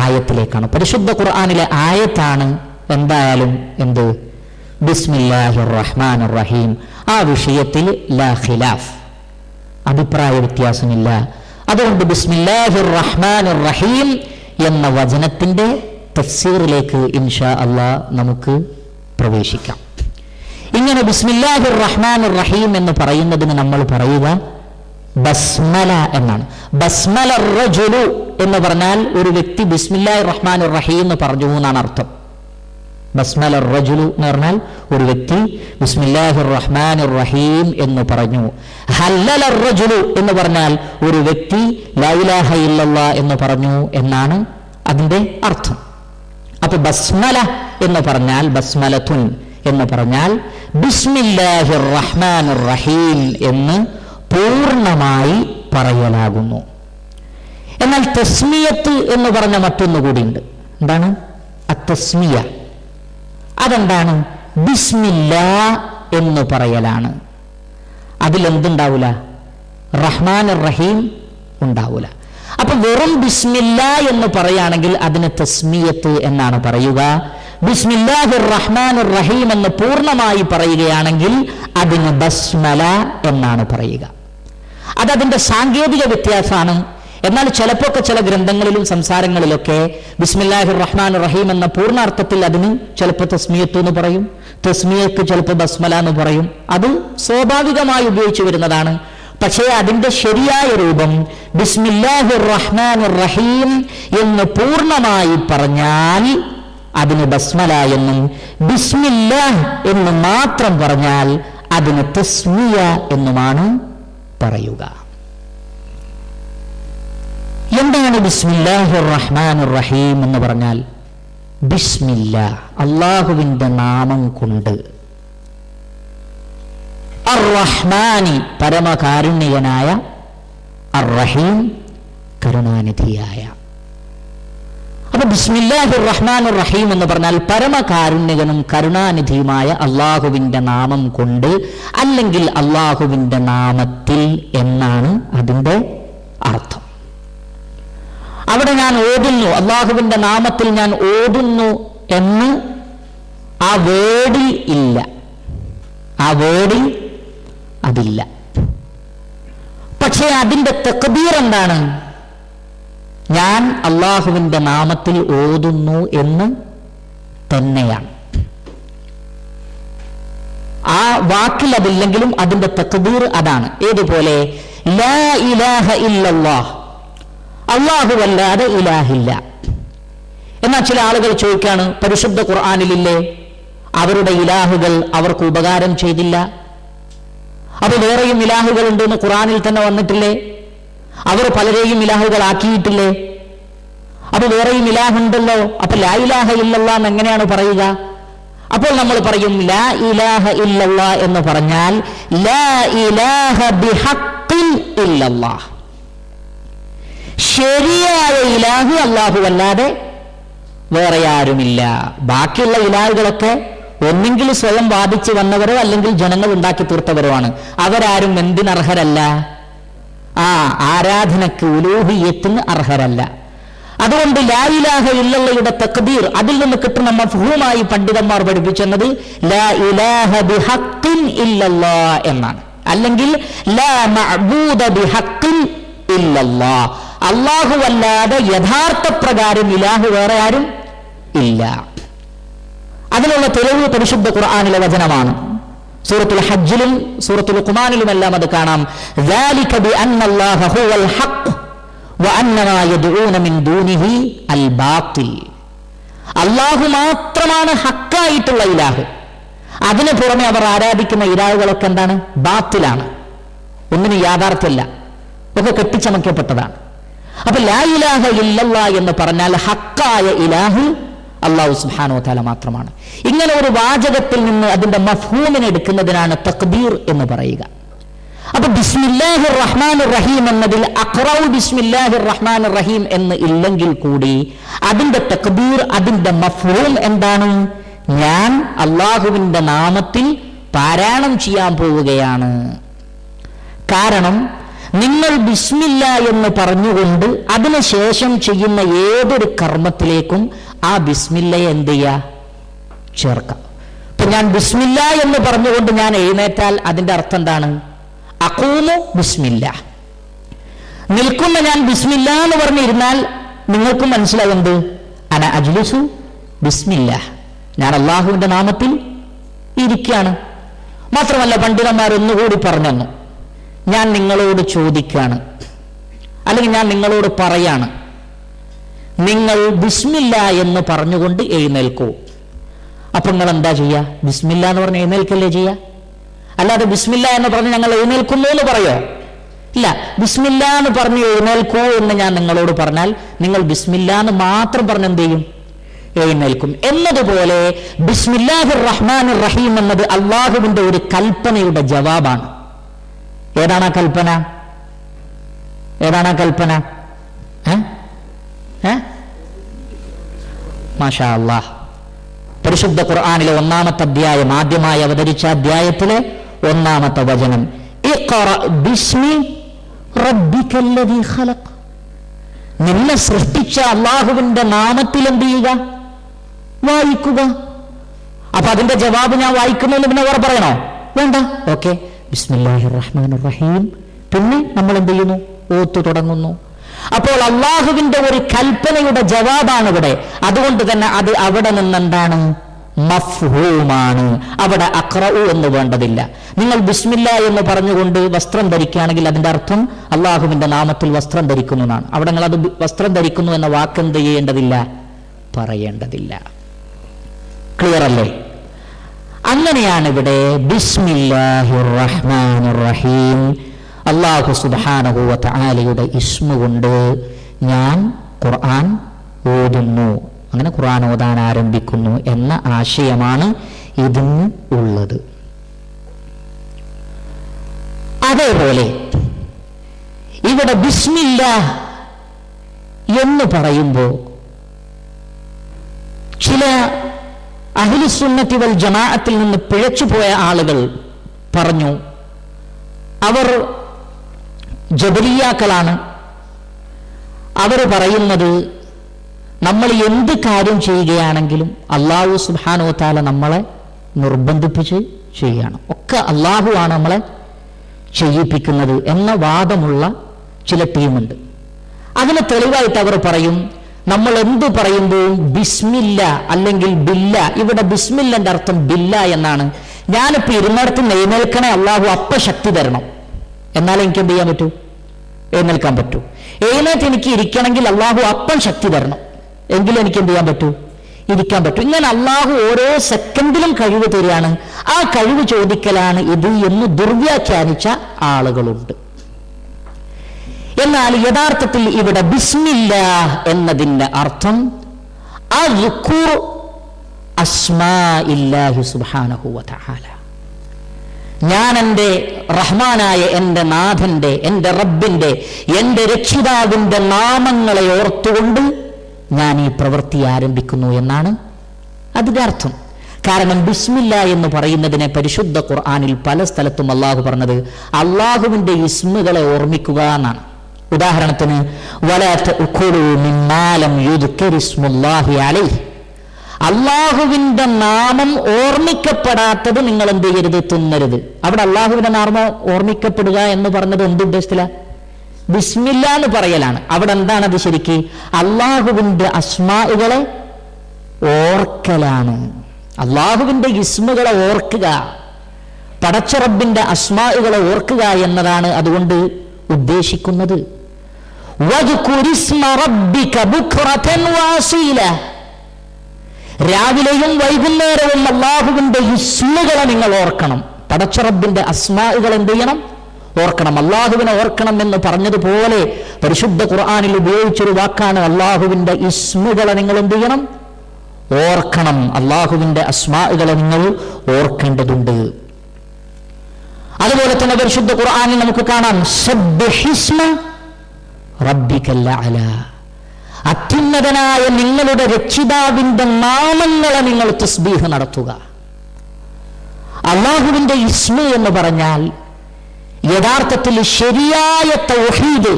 ആയത്തിലേക്കാണ്. പരിശുദ്ധ ഖുർആനിലെ ആയത്താണ് എന്തായാലും എന്ത് ബിസ്മില്ലാഹിർ റഹ്മാനിർ റഹീം. ആ വിഷയത്തിൽ ലാ ഖിലാഫ്, അഭിപ്രായ വ്യത്യാസമില്ല. അതുകൊണ്ട് ബിസ്മില്ലാഹിർ റഹ്മാനിർ റഹീം എന്ന വചനത്തിന്റെ തഫ്സീറിലേക്ക് ഇൻഷാ അല്ലാഹ് നമുക്ക് പ്രവേശിക്കാം. ഇങ്ങനെ ബിസ്മില്ലാഹിർ റഹ്മാനിർ റഹീം എന്ന് പറയുന്നതിന് നമ്മൾ പറയുക ബസ്മല എന്നാണ്. ബസ്മല റജുലു എന്ന് പറഞ്ഞാൽ ഒരു വ്യക്തി ബിസ്മില്ലാഹിർ റഹ്മാനിർ റഹീം എന്ന് പറഞ്ഞു എന്നാണ് അർത്ഥം. ബസ്മല റജുലു എന്ന് പറഞ്ഞാൽ ഒരു വ്യക്തി ബിസ്മില്ലാഹിർ റഹ്മാനിർ റഹീം എന്ന് പറഞ്ഞു. ഹല്ലല റജുലു എന്ന് പറഞ്ഞാൽ ഒരു വ്യക്തി ലാ ഇലാഹ ഇല്ലല്ലാഹ് എന്ന് പറഞ്ഞു എന്നാണ് അതിന്റെ അർത്ഥം. അപ്പൊ ബസ്മല എന്ന് പറഞ്ഞാൽ ബസ്മലത്തുൻ എന്ന് പറഞ്ഞാൽ ബിസ്മില്ലാഹിർ റഹ്മാനിർ റഹീം എന്ന് പൂർണ്ണമായി പറയലാകുന്നു. എന്നാൽ തസ്മിയത്ത് എന്ന് പറഞ്ഞ മറ്റൊന്നു കൂടിയുണ്ട്. എന്താണ് അത്തസ്മിയ? അതെന്താണ്? ബിസ്മില്ലാ എന്ന് പറയലാണ്. അതിലെന്തുണ്ടാവൂല? റഹ്മാനിർ റഹീം ഉണ്ടാവൂല. അപ്പൊ വെറും ബിസ്മില്ലാ എന്ന് പറയുകയാണെങ്കിൽ അതിന് തസ്മിയത്ത് എന്നാണ് പറയുക. ബിസ്മില്ലാഹിർ റഹ്മാനിർ റഹീം എന്ന് പൂർണ്ണമായി പറയുകയാണെങ്കിൽ അതിന് ബസ്മല എന്നാണ് പറയുക. അതതിന്റെ സാങ്കേതിക വ്യത്യാസമാണ്. എന്നാൽ ചിലപ്പോൾ ചില ഗ്രന്ഥങ്ങളിലും സംസാരങ്ങളിലൊക്കെ ബിസ്മില്ലാഹിർ റഹ്മാനിർ റഹീം എന്ന പൂർണ്ണാർത്ഥത്തിൽ അതിന് ചിലപ്പോൾ തസ്മിയത്ത് എന്ന് പറയും, തസ്മിയക്ക് ചിലപ്പോൾ ബസ്മല എന്ന് പറയും. അത് സ്വാഭാവികമായി ഉപയോഗിച്ചു വരുന്നതാണ്. പക്ഷേ അതിന്റെ ശരിയായ രൂപം ബിസ്മില്ലാഹിർ റഹ്മാനിർ റഹീം എന്ന് പൂർണ്ണമായി പറഞ്ഞാൽ അതിന് ബസ്മല എന്നും, ബിസ്മില്ലാഹ് എന്ന് മാത്രം പറഞ്ഞാൽ അതിന് തസ്മിയ എന്നുമാണ് പറയുക. എന്താണ് ബിസ്മില്ലാഹിർ റഹ്മാനിർ റഹീം എന്ന് പറഞ്ഞാൽ? ബിസ്മില്ലാ, അല്ലാഹുവിന്റെ നാമം കൊണ്ട്, അർ റഹ്മാനി പരമകാരുണ്യനായ, അർ റഹീം കരുണാനിധിയായ. അപ്പൊ ബിസ്മില്ലാഹിർ റഹ്മാനിർ റഹീം എന്ന് പറഞ്ഞാൽ പരമകാരുണ്യകനും കരുണാനിധിയുമായ അള്ളാഹുവിന്റെ നാമം കൊണ്ട്, അല്ലെങ്കിൽ അള്ളാഹുവിന്റെ നാമത്തിൽ എന്നാണ് അതിന്റെ അർത്ഥം. അവിടെ ഞാൻ ഓതുന്നു, അള്ളാഹുവിന്റെ നാമത്തിൽ ഞാൻ ഓതുന്നു എന്ന് ആ വേർഡിൽ ഇല്ല, ആ വേർഡിൽ അതില്ല. പക്ഷേ അതിന്റെ തക്ബീർ എന്താണ്? ഞാൻ അള്ളാഹുവിന്റെ നാമത്തിൽ ഓതുന്നു എന്ന് തന്നെയാണ്. ആ വാക്കിൽ അതില്ലെങ്കിലും അതിന്റെ തക്ബീർ അതാണ്. ഏതുപോലെ ലാ ഇലാഹ ഇല്ലല്ലാഹ്, അല്ലാഹുവല്ലാതെ ഇലാഹില്ല. എന്നാൽ ചില ആളുകൾ ചോദിക്കാണ്, പരിശുദ്ധ ഖുർആനിലില്ലേ അവരുടെ ഇലാഹുകൾ അവർക്ക് ഉപകാരം ചെയ്തില്ല? അപ്പൊ വേറെയും ഇലാഹുകൾ ഉണ്ടെന്ന് ഖുർആനിൽ തന്നെ വന്നിട്ടില്ലേ? അവർ പലരെയും ഇലാഹുകളാക്കിയിട്ടില്ലേ? അപ്പൊ വേറെയും ഇലാഹുണ്ടല്ലോ, അപ്പൊ ലാ ഇലാഹ ഇല്ലല്ലാഹ് എന്ന് എങ്ങനെയാണ് പറയുക? അപ്പോൾ നമ്മൾ പറയും ലാ ഇലാഹ ഇല്ലല്ലാഹ് എന്ന് പറഞ്ഞാൽ ലാ ഇലാഹ ബിഹഖ്ഖിൻ ഇല്ലല്ലാഹ്, ശരിയായ ഇലാഹ് അല്ലാഹു അല്ലാതെ വേറെ ആരുമില്ല. ബാക്കിയുള്ള ഇലാഹുകളൊക്കെ ഒന്നെങ്കിൽ സ്വയം വാദിച്ചു വന്നവരോ അല്ലെങ്കിൽ ജനങ്ങൾ ഉണ്ടാക്കി തീർത്തവരോ ആണ്. അവരാരും എന്തിനർഹരല്ല? ആരാധനക്ക്, ഉലൂഹിയത്തിന് അർഹരല്ല. അതുകൊണ്ട് ലാ ഇലാഹ ഇല്ലല്ലയുടെ തക്ബീർ, അതിൽ നിന്ന് കിട്ടുന്ന മഫ്ഹൂമായി പണ്ഡിതന്മാർ പഠിപ്പിച്ചത് ലാ ഇലാഹ ബിഹഖ്ഖിൻ ഇല്ലല്ലാഹ് എന്നാണ്. അല്ലെങ്കിൽ ലാ മഅബൂദ ബിഹഖ്ഖിൻ ഇല്ലല്ലാഹ്, അല്ലാഹു അല്ലാതെ യഥാർത്ഥ പ്രകാരം ഇലാഹു വേറെ ആരും ഇല്ല. അതിനുള്ള തെളിവ് പരിശുദ്ധ ഖുർആനിലെ വചനമാണ്. സൂറത്തുൽ ഹജ്ജിലും സൂറത്തുൽ ഖുമാനിലുമെല്ലാം അത് കാണാം. ذَلِكَ بِأَنَّ اللَّهَ هُوَ الْحَقُّ وَأَنَّ مَا يَدْعُونَ مِن دُونِهِ الْبَاطِلُ. അല്ലാഹു മാത്രമാണ് ഹക്കായിട്ടുള്ള ഇലാഹ്. അതിനു പുറമെ അവർ ആരാധിക്കുന്ന ഇലാഹുകളൊക്കെ എന്താണ്? ബാത്തിലാണ്, ഒന്നിനും യാഥാർത്ഥ്യമല്ല, ഒക്കെ കെട്ടിച്ചമക്കപ്പെട്ടതാണ്. അപ്പൊ ലാ ഇലാഹ ഇല്ലല്ലാഹ് എന്ന് പറഞ്ഞാൽ ഹക്കായ ഇലാഹ് അല്ലാഹു സുബ്ഹാനഹു വ തആല മാത്രമാണ്. ഇങ്ങനെ ഒരു വാചകത്തിൽ നിന്ന് അതിന്റെ മഫ്ഹൂമിനെ എടുക്കുന്നതിനാണ് തക്ബീർ എന്ന് പറയുക. അപ്പൊ ബിസ്മില്ലാഹിർ റഹ്മാനിർ റഹീം എന്നതിൽ അഖ്റഉ ബിസ്മില്ലാഹിർ റഹ്മാനിർ റഹീം എന്ന് ഇല്ലെങ്കിൽ കൂടി അതിന്റെ തക്ബീർ, അതിന്റെ മഫ്ഹൂം എന്താണ്? ഞാൻ അള്ളാഹുവിന്റെ നാമത്തിൽ പാരായണം ചെയ്യാൻ പോവുകയാണ്. കാരണം നിങ്ങൾ ബിസ്മില്ല എന്ന് പറഞ്ഞുകൊണ്ട് അതിനുശേഷം ചെയ്യുന്ന ഏതൊരു കർമ്മത്തിലേക്കും ആ ബിസ്മില്ലയെ എന്ത് ചെയ്യുക? ചേർക്കാം. ഇപ്പൊ ഞാൻ ബിസ്മില്ല എന്ന് പറഞ്ഞുകൊണ്ട് ഞാൻ എഴുന്നേറ്റാൽ അതിന്റെ അർത്ഥം എന്താണ്? അഖൂമു ബിസ്മില്ല. നിൽക്കുന്ന ഞാൻ ബിസ്മില്ല എന്ന് പറഞ്ഞിരുന്നാൽ നിങ്ങൾക്ക് മനസ്സിലാവുന്നത് അന അജ്ലിസു ബിസ്മില്ല, ഞാൻ അള്ളാഹുവിന്റെ നാമത്തിൽ ഇരിക്കുകയാണ്. മാത്രമല്ല പണ്ഡിതന്മാർ ഒന്നുകൂടി പറഞ്ഞു, ഞാൻ നിങ്ങളോട് ചോദിക്കുകയാണ്, അല്ലെങ്കിൽ ഞാൻ നിങ്ങളോട് പറയാണ്, നിങ്ങൾ ബിസ്മില്ല എന്ന് പറഞ്ഞുകൊണ്ട് എഴുന്നേൽക്കൂ. അപ്പൊ നിങ്ങൾ എന്താ ചെയ്യുക? ബിസ്മില്ല എന്ന് പറഞ്ഞ് എഴുന്നേൽക്കല്ലേ ചെയ്യുക? അല്ലാതെ ബിസ്മില്ല എന്ന് പറഞ്ഞ് ഞങ്ങൾ എഴുന്നേൽക്കുന്നു എന്ന് പറയോ? ഇല്ല. ബിസ്മില്ല എന്ന് പറഞ്ഞ് എഴുന്നേൽക്കൂ എന്ന് ഞാൻ നിങ്ങളോട് പറഞ്ഞാൽ നിങ്ങൾ ബിസ്മില്ല എന്ന് മാത്രം പറഞ്ഞ് എന്ത് ചെയ്യും? എഴുന്നേൽക്കും. എന്നതുപോലെ ബിസ്മില്ലാഹിർ റഹ്മാനിർ റഹീം എന്നത് അള്ളാഹുവിന്റെ ഒരു കൽപ്പനയുടെ ജവാബാണ്. ഏതാണ് ആ കൽപ്പന? ഏതാണ് ആ കൽപ്പന? മാഷാ അല്ലാഹ്. പരിശുദ്ധ ഖുർആനിലെ 1-ാമത്തെ അധ്യായം, ആദ്യമായി അവതരിച്ച അധ്യായത്തിലെ 1-ാമത്തെ വചനം, ഇഖ്റ ബിസ്മി റബ്ബിക്കല്ലദീ ഖലഖ്. നിന്നെ സൃഷ്ടിച്ച അള്ളാഹുവിന്റെ നാമത്തിൽ എന്ത് ചെയ്യുക? വായിക്കുക. അപ്പൊ അതിന്റെ ജവാബ് ഞാൻ വായിക്കുന്നതിന് പിന്നെ വേറെ പറയണോ? വേണ്ട. ഓക്കെ, ബിസ്മില്ലാഹിർ റഹ്മാനിർ റഹീം. പിന്നെ നമ്മൾ എന്ത് ചെയ്യുന്നു? ഓത്തു തുടങ്ങുന്നു. അപ്പോൾ അള്ളാഹുവിന്റെ ഒരു കൽപ്പനയുടെ ജവാബാണ് ഇവിടെ. അതുകൊണ്ട് തന്നെ അത് അവിടെ നിന്നെന്താണ്? മഫ്ഹൂമാണ്. അവിടെ അഖ്റഉ എന്ന് വേണ്ടതില്ല. നിങ്ങൾ ബിസ്മില്ല എന്ന് പറഞ്ഞുകൊണ്ട് വസ്ത്രം ധരിക്കുകയാണെങ്കിൽ അതിന്റെ അർത്ഥം അള്ളാഹുവിന്റെ നാമത്തിൽ വസ്ത്രം ധരിക്കുന്നു എന്നാണ്. അവിടെ നിങ്ങൾ അത് വസ്ത്രം ധരിക്കുന്നു എന്ന വാക്ക് എന്ത് ചെയ്യേണ്ടതില്ല? പറയേണ്ടതില്ല. ക്ലിയർ അല്ലേ? അങ്ങനെയാണ് ഇവിടെ ബിസ്മില്ലാഹിർ റഹ്മാനിർ റഹീം, അല്ലാഹു സുബ്ഹാനഹു വ തആലയുടെ ഇസ്മ കൊണ്ട് ഞാൻ ഖുർആൻ ഓതുന്നു, അങ്ങനെ ഖുർആൻ ഓതാൻ ആരംഭിക്കുന്നു എന്ന ആശയമാണ് ഇതിന് ഉള്ളത്. അതേപോലെ ഇവിടെ ബിസ്മില്ലാഹ് എന്ന് പറയുമ്പോൾ ചില അഹ്ലുസുന്നത്തി വൽ ജമാഅത്തിൽ നിന്ന് പിഴച്ചുപോയ ആളുകൾ പറഞ്ഞു, അവർ ജബരിയാക്കളാണ്. അവർ പറയുന്നത് നമ്മൾ എന്ത് കാര്യം ചെയ്യുകയാണെങ്കിലും അല്ലാഹു സുബ്ഹാനഹു വ തആല നമ്മളെ നിർബന്ധിപ്പിച്ച് ചെയ്യുകയാണ്, ഒക്കെ അല്ലാഹു ആണ് നമ്മളെ ചെയ്യിപ്പിക്കുന്നത് എന്ന വാദമുള്ള ചില ടീമുണ്ട്. അതിന് തെളിവായിട്ട് അവർ പറയും, നമ്മൾ എന്ത് പറയുമ്പോഴും ബിസ്മില്ല അല്ലെങ്കിൽ ബില്ല, ഇവിടെ ബിസ്മില്ലന്റെ അർത്ഥം ബില്ല എന്നാണ്. ഞാനിപ്പോ ഇരുന്നിടത്ത് എഴുന്നേൽക്കണേ, അള്ളാഹു അപ്പ ശക്തി തരണം, എന്നാലേ എനിക്ക് എന്ത് ചെയ്യാൻ പറ്റൂ? എഴുന്നേൽക്കാൻ പറ്റൂ. എഴുന്നേറ്റ് എനിക്ക് ഇരിക്കണമെങ്കിൽ അള്ളാഹു അപ്പം ശക്തി തരണം, എങ്കിലും എനിക്ക് എന്ത് ചെയ്യാൻ പറ്റൂ? ഇരിക്കാൻ പറ്റൂ. ഇങ്ങനെ അള്ളാഹു ഓരോ സെക്കൻഡിലും കഴിവ് തരികയാണ്. ആ കഴിവ് ചോദിക്കലാണ് ഇത് എന്ന് ദുർവ്യാഖ്യാനിച്ച ആളുകളുണ്ട്. എന്നാൽ യഥാർത്ഥത്തിൽ ഇവിടെ ബിസ്മില്ലാഹ് എന്നതിന്റെ അർത്ഥം അസ്കുർ അസ്മാഇല്ലാഹി സുബ്ഹാനഹു വ തആല. ഞാൻ എൻ്റെ റഹ്മാനായ എൻ്റെ നാഥന്റെ, എൻ്റെ റബ്ബിന്റെ, എൻ്റെ രക്ഷിതാവിന്റെ നാമങ്ങളെ ഓർത്തുകൊണ്ട് ഞാൻ ഈ പ്രവൃത്തി ആരംഭിക്കുന്നു എന്നാണ് അതിന്റെ അർത്ഥം. കാരണം ബിസ്മില്ല എന്ന് പറയുന്നതിനെ പരിശുദ്ധ ഖുർആനിൽ പല സ്ഥലത്തും അള്ളാഹു പറഞ്ഞത് അള്ളാഹുവിന്റെ ഇസ്മുകളെ ഓർമ്മിക്കുക എന്നാണ്. ഉദാഹരണത്തിന് വലാ തഅകുലൂ മിമ്മാ ലം യുദ്കർ ഇസ്മുല്ലാഹി അലൈഹി, അള്ളാഹുവിന്റെ നാമം ഓർമ്മിക്കപ്പെടാത്തത് നിങ്ങൾ എന്ത് ചെയ്യരുത്? തിന്നരുത്. അവിടെ അള്ളാഹുവിന്റെ നാമം ഓർമ്മിക്കപ്പെടുക എന്ന് പറഞ്ഞത് എന്ത് ഉദ്ദേശത്തില? ബിസ്മില്ല എന്ന് പറയലാണ്. അവിടെ എന്താണത്? ശരിക്ക് അള്ളാഹുവിന്റെ അസ്മാഉകളെ ഓർക്കലാണ്. അള്ളാഹുവിന്റെ ഇസ്മുകളെ ഓർക്കുക, പടച്ച റബ്ബിന്റെ അസ്മാഉകളെ ഓർക്കുക എന്നതാണ് അതുകൊണ്ട് ഉദ്ദേശിക്കുന്നത്. വദ്കുരിസ്മ റബ്ബിക ബുക്റതൻ വഅസീല, രാവിലെയും വൈകുന്നേരവും അള്ളാഹുവിന്റെ ഇസ്മുകളെ നിങ്ങൾ ഓർക്കണം. പടച്ച റബ്ബിന്റെ അസ്മാഉകൾ എന്ത് ചെയ്യണം? ഓർക്കണം. അള്ളാഹുവിനെ ഓർക്കണം എന്ന് പറഞ്ഞതുപോലെ പരിശുദ്ധ ഖുർആനിൽ ഉപയോഗിച്ചൊരു വാക്കാണ് അള്ളാഹുവിന്റെ ഇസ്മുകളെ നിങ്ങൾ എന്ത് ചെയ്യണം? ഓർക്കണം. അള്ളാഹുവിന്റെ അസ്മാഉകളെ നിങ്ങൾ ഓർക്കേണ്ടതുണ്ട്. അതുപോലെ തന്നെ പരിശുദ്ധ ഖുർആനിൽ നമുക്ക് കാണാം സബ്ബിഹിസ്മ റബ്ബിക്കൽ അഅ്ലാ, അത്യുന്നതനായ നിങ്ങളുടെ രക്ഷിതാവിന്റെ നാമങ്ങളെ നിങ്ങൾ തസ്ബീഹ് നടത്തുക. അല്ലാഹുവിന്റെ ഇസ്മ എന്ന് പറഞ്ഞാൽ യഥാർത്ഥത്തിൽ ശരിയായ തൗഹീദ്,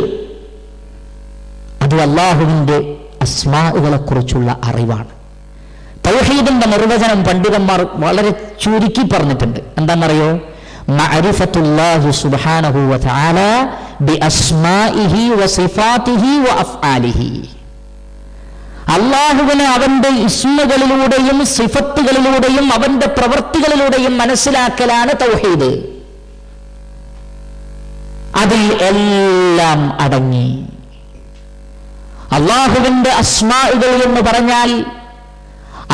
അത് അല്ലാഹുവിന്റെ അസ്മാഉകളെ കുറിച്ചുള്ള അറിവാണ്. തൗഹീദിന്റെ നിർവചനം പണ്ഡിതന്മാർ വളരെ ചുരുക്കി പറഞ്ഞിട്ടുണ്ട്. എന്താണെന്നറിയോ? മഅരിഫത്തുല്ലാഹി സുബ്ഹാനഹു വ തആല ബിഅസ്മാഇഹി വസിഫാതിഹി വഅഫ്ആലിഹി, അല്ലാഹുവിനെ അവന്റെ ഇസ്മുകളിലൂടെയും സിഫത്തുകളിലൂടെയും അവന്റെ പ്രവൃത്തികളിലൂടെയും മനസ്സിലാക്കലാണ് തൗഹീദ്. അതിൽ എല്ലാം അടങ്ങി. അല്ലാഹുവിന്റെ അസ്മാഉകൾ എന്ന് പറഞ്ഞാൽ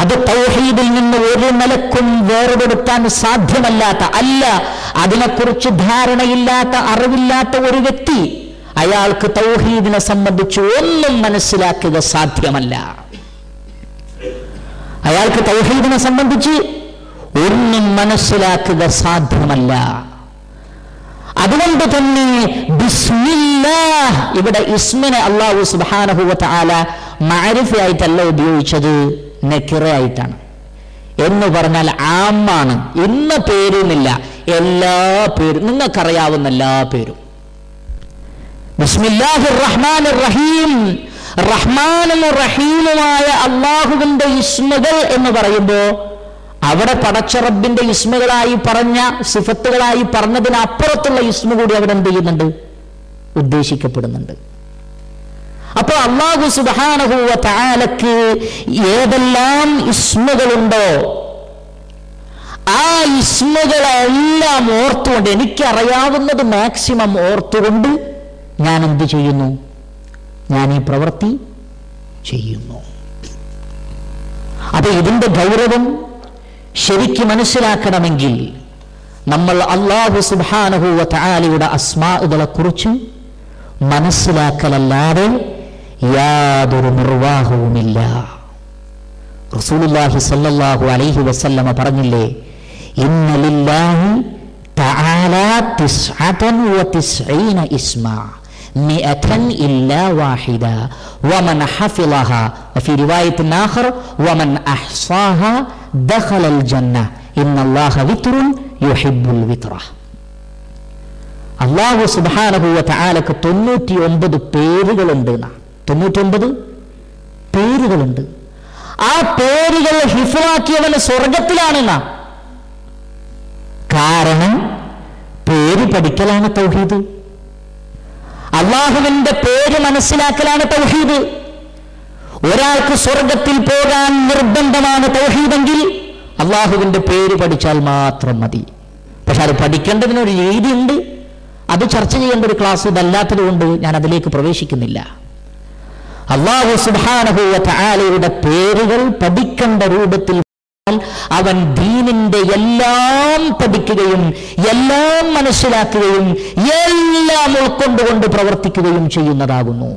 അത് തൗഹീദിൽ നിന്ന് ഒരു നിലക്കും വേർപെടുത്താൻ സാധ്യമല്ലാത്ത, അല്ല അതിനെക്കുറിച്ച് ധാരണയില്ലാത്ത, അറിവില്ലാത്ത ഒരു വ്യക്തി അയാൾക്ക് തൗഹീദിനെ സംബന്ധിച്ച് ഒന്നും മനസ്സിലാക്കുക സാധ്യമല്ല. അയാൾക്ക് തൗഹീദിനെ സംബന്ധിച്ച് ഒന്നും മനസ്സിലാക്കുക സാധ്യമല്ല. അതുകൊണ്ട് തന്നെ ബിസ്മില്ലാഹ്, ഇവിടെ ഇസ്മിനെ അല്ലാഹു സുബ്ഹാനഹു വ തആല മഅരിഫയായിട്ടല്ല ഉപയോഗിച്ചത്, നക്കിറയായിട്ടാണ്. എന്ന് പറഞ്ഞാൽ ആമാണ്, ഇന്ന പേരുമില്ല, എല്ലാ പേരും നിങ്ങൾക്കറിയാവുന്ന എല്ലാ പേരും. ബിസ്മില്ലാഹിർ റഹ്മാനിർ റഹീം, റഹ്മാനും റഹീമുമായ അല്ലാഹുവിന്റെ ഇസ്മുകൾ എന്ന് പറയുമ്പോൾ അവിടെ പടച്ച റബ്ബിന്റെ ഇസ്മുകളായി പറഞ്ഞ, സിഫത്തുകളായി പറഞ്ഞതിനപ്പുറത്തുള്ള ഇസ്മു കൂടി അവിടെ എന്ത് ചെയ്യുന്നുണ്ട്? ഉദ്ദേശിക്കപ്പെടുന്നുണ്ട്. അപ്പോൾ അല്ലാഹു സുബ്ഹാനഹു വ തആലക്ക് ഏതെല്ലാം ഇസ്മുകളുണ്ടോ ആ ഇസ്മുകളെല്ലാം ഓർത്തുകൊണ്ട്, എനിക്കറിയാവുന്നത് മാക്സിമം ഓർത്തുകൊണ്ട് ഞാൻ എന്ത് ചെയ്യുന്നു? ഞാൻ ഈ പ്രവൃത്തി ചെയ്യുന്നു. അപ്പൊ ഇതിന്റെ ഗൗരവം ശരിക്ക് മനസ്സിലാക്കണമെങ്കിൽ നമ്മൾ അല്ലാഹു സുബ്ഹാനഹു വ തആലയുടെ അസ്മാഉകളെ കുറിച്ച് മനസ്സിലാക്കലല്ലാതെ യാതൊരു നിർവാഹവുമില്ല. റസൂലുള്ളാഹി സ്വല്ലല്ലാഹു അലൈഹി വസല്ലമ പറഞ്ഞില്ലേ, ഇന്ന ലില്ലാഹി തആല 99 ഇസ്മാ 100 ഇല്ലാ വാഹിദ വമൻ ഹഫിളഹാ വഫി റിവായത്തിൻ ആഖർ വമൻ അഹ്സാഹാ ദഖലൽ ജന്ന ഇന്നല്ലാഹ വിത്റുൻ യുഹിബ്ബുൽ വിത്ര. അല്ലാഹു സുബ്ഹാനഹു വ തആലക്ക് 99 പേരുകളുണ്ട്. 99 പേരുകളുണ്ട്. ആ പേരുകൾ ഹിഫ്ളാക്കിയവന് സ്വർഗത്തിലാണെന്ന. കാരണം പേര് പഠിക്കലാണ് തൗഹീദ്, അല്ലാഹുവിന്റെ പേര് മനസ്സിലാക്കലാണ് തൗഹീദ്. ഒരാൾക്ക് സ്വർഗത്തിൽ പോകാൻ നിർബന്ധമാണ് തൗഹീദെങ്കിൽ അല്ലാഹുവിന്റെ പേര് പഠിച്ചാൽ മാത്രം മതി. പക്ഷെ അത് പഠിക്കേണ്ടതിനൊരു രീതിയുണ്ട്. അത് ചർച്ച ചെയ്യേണ്ട ഒരു ക്ലാസ് ഇതല്ലാത്തത് കൊണ്ട് ഞാൻ അതിലേക്ക് പ്രവേശിക്കുന്നില്ല. അല്ലാഹു സുബ്ഹാനഹു വ തആലയുടെ പേരുകൾ പഠിക്കേണ്ട രൂപത്തിൽ അവൻ ദീനിന്റെ എല്ലാം പഠിക്കുകയും എല്ലാം മനസ്സിലാക്കുകയും എല്ലാം ഉൾക്കൊണ്ടുകൊണ്ട് പ്രവർത്തിക്കുകയും ചെയ്യുന്നതാകുന്നു.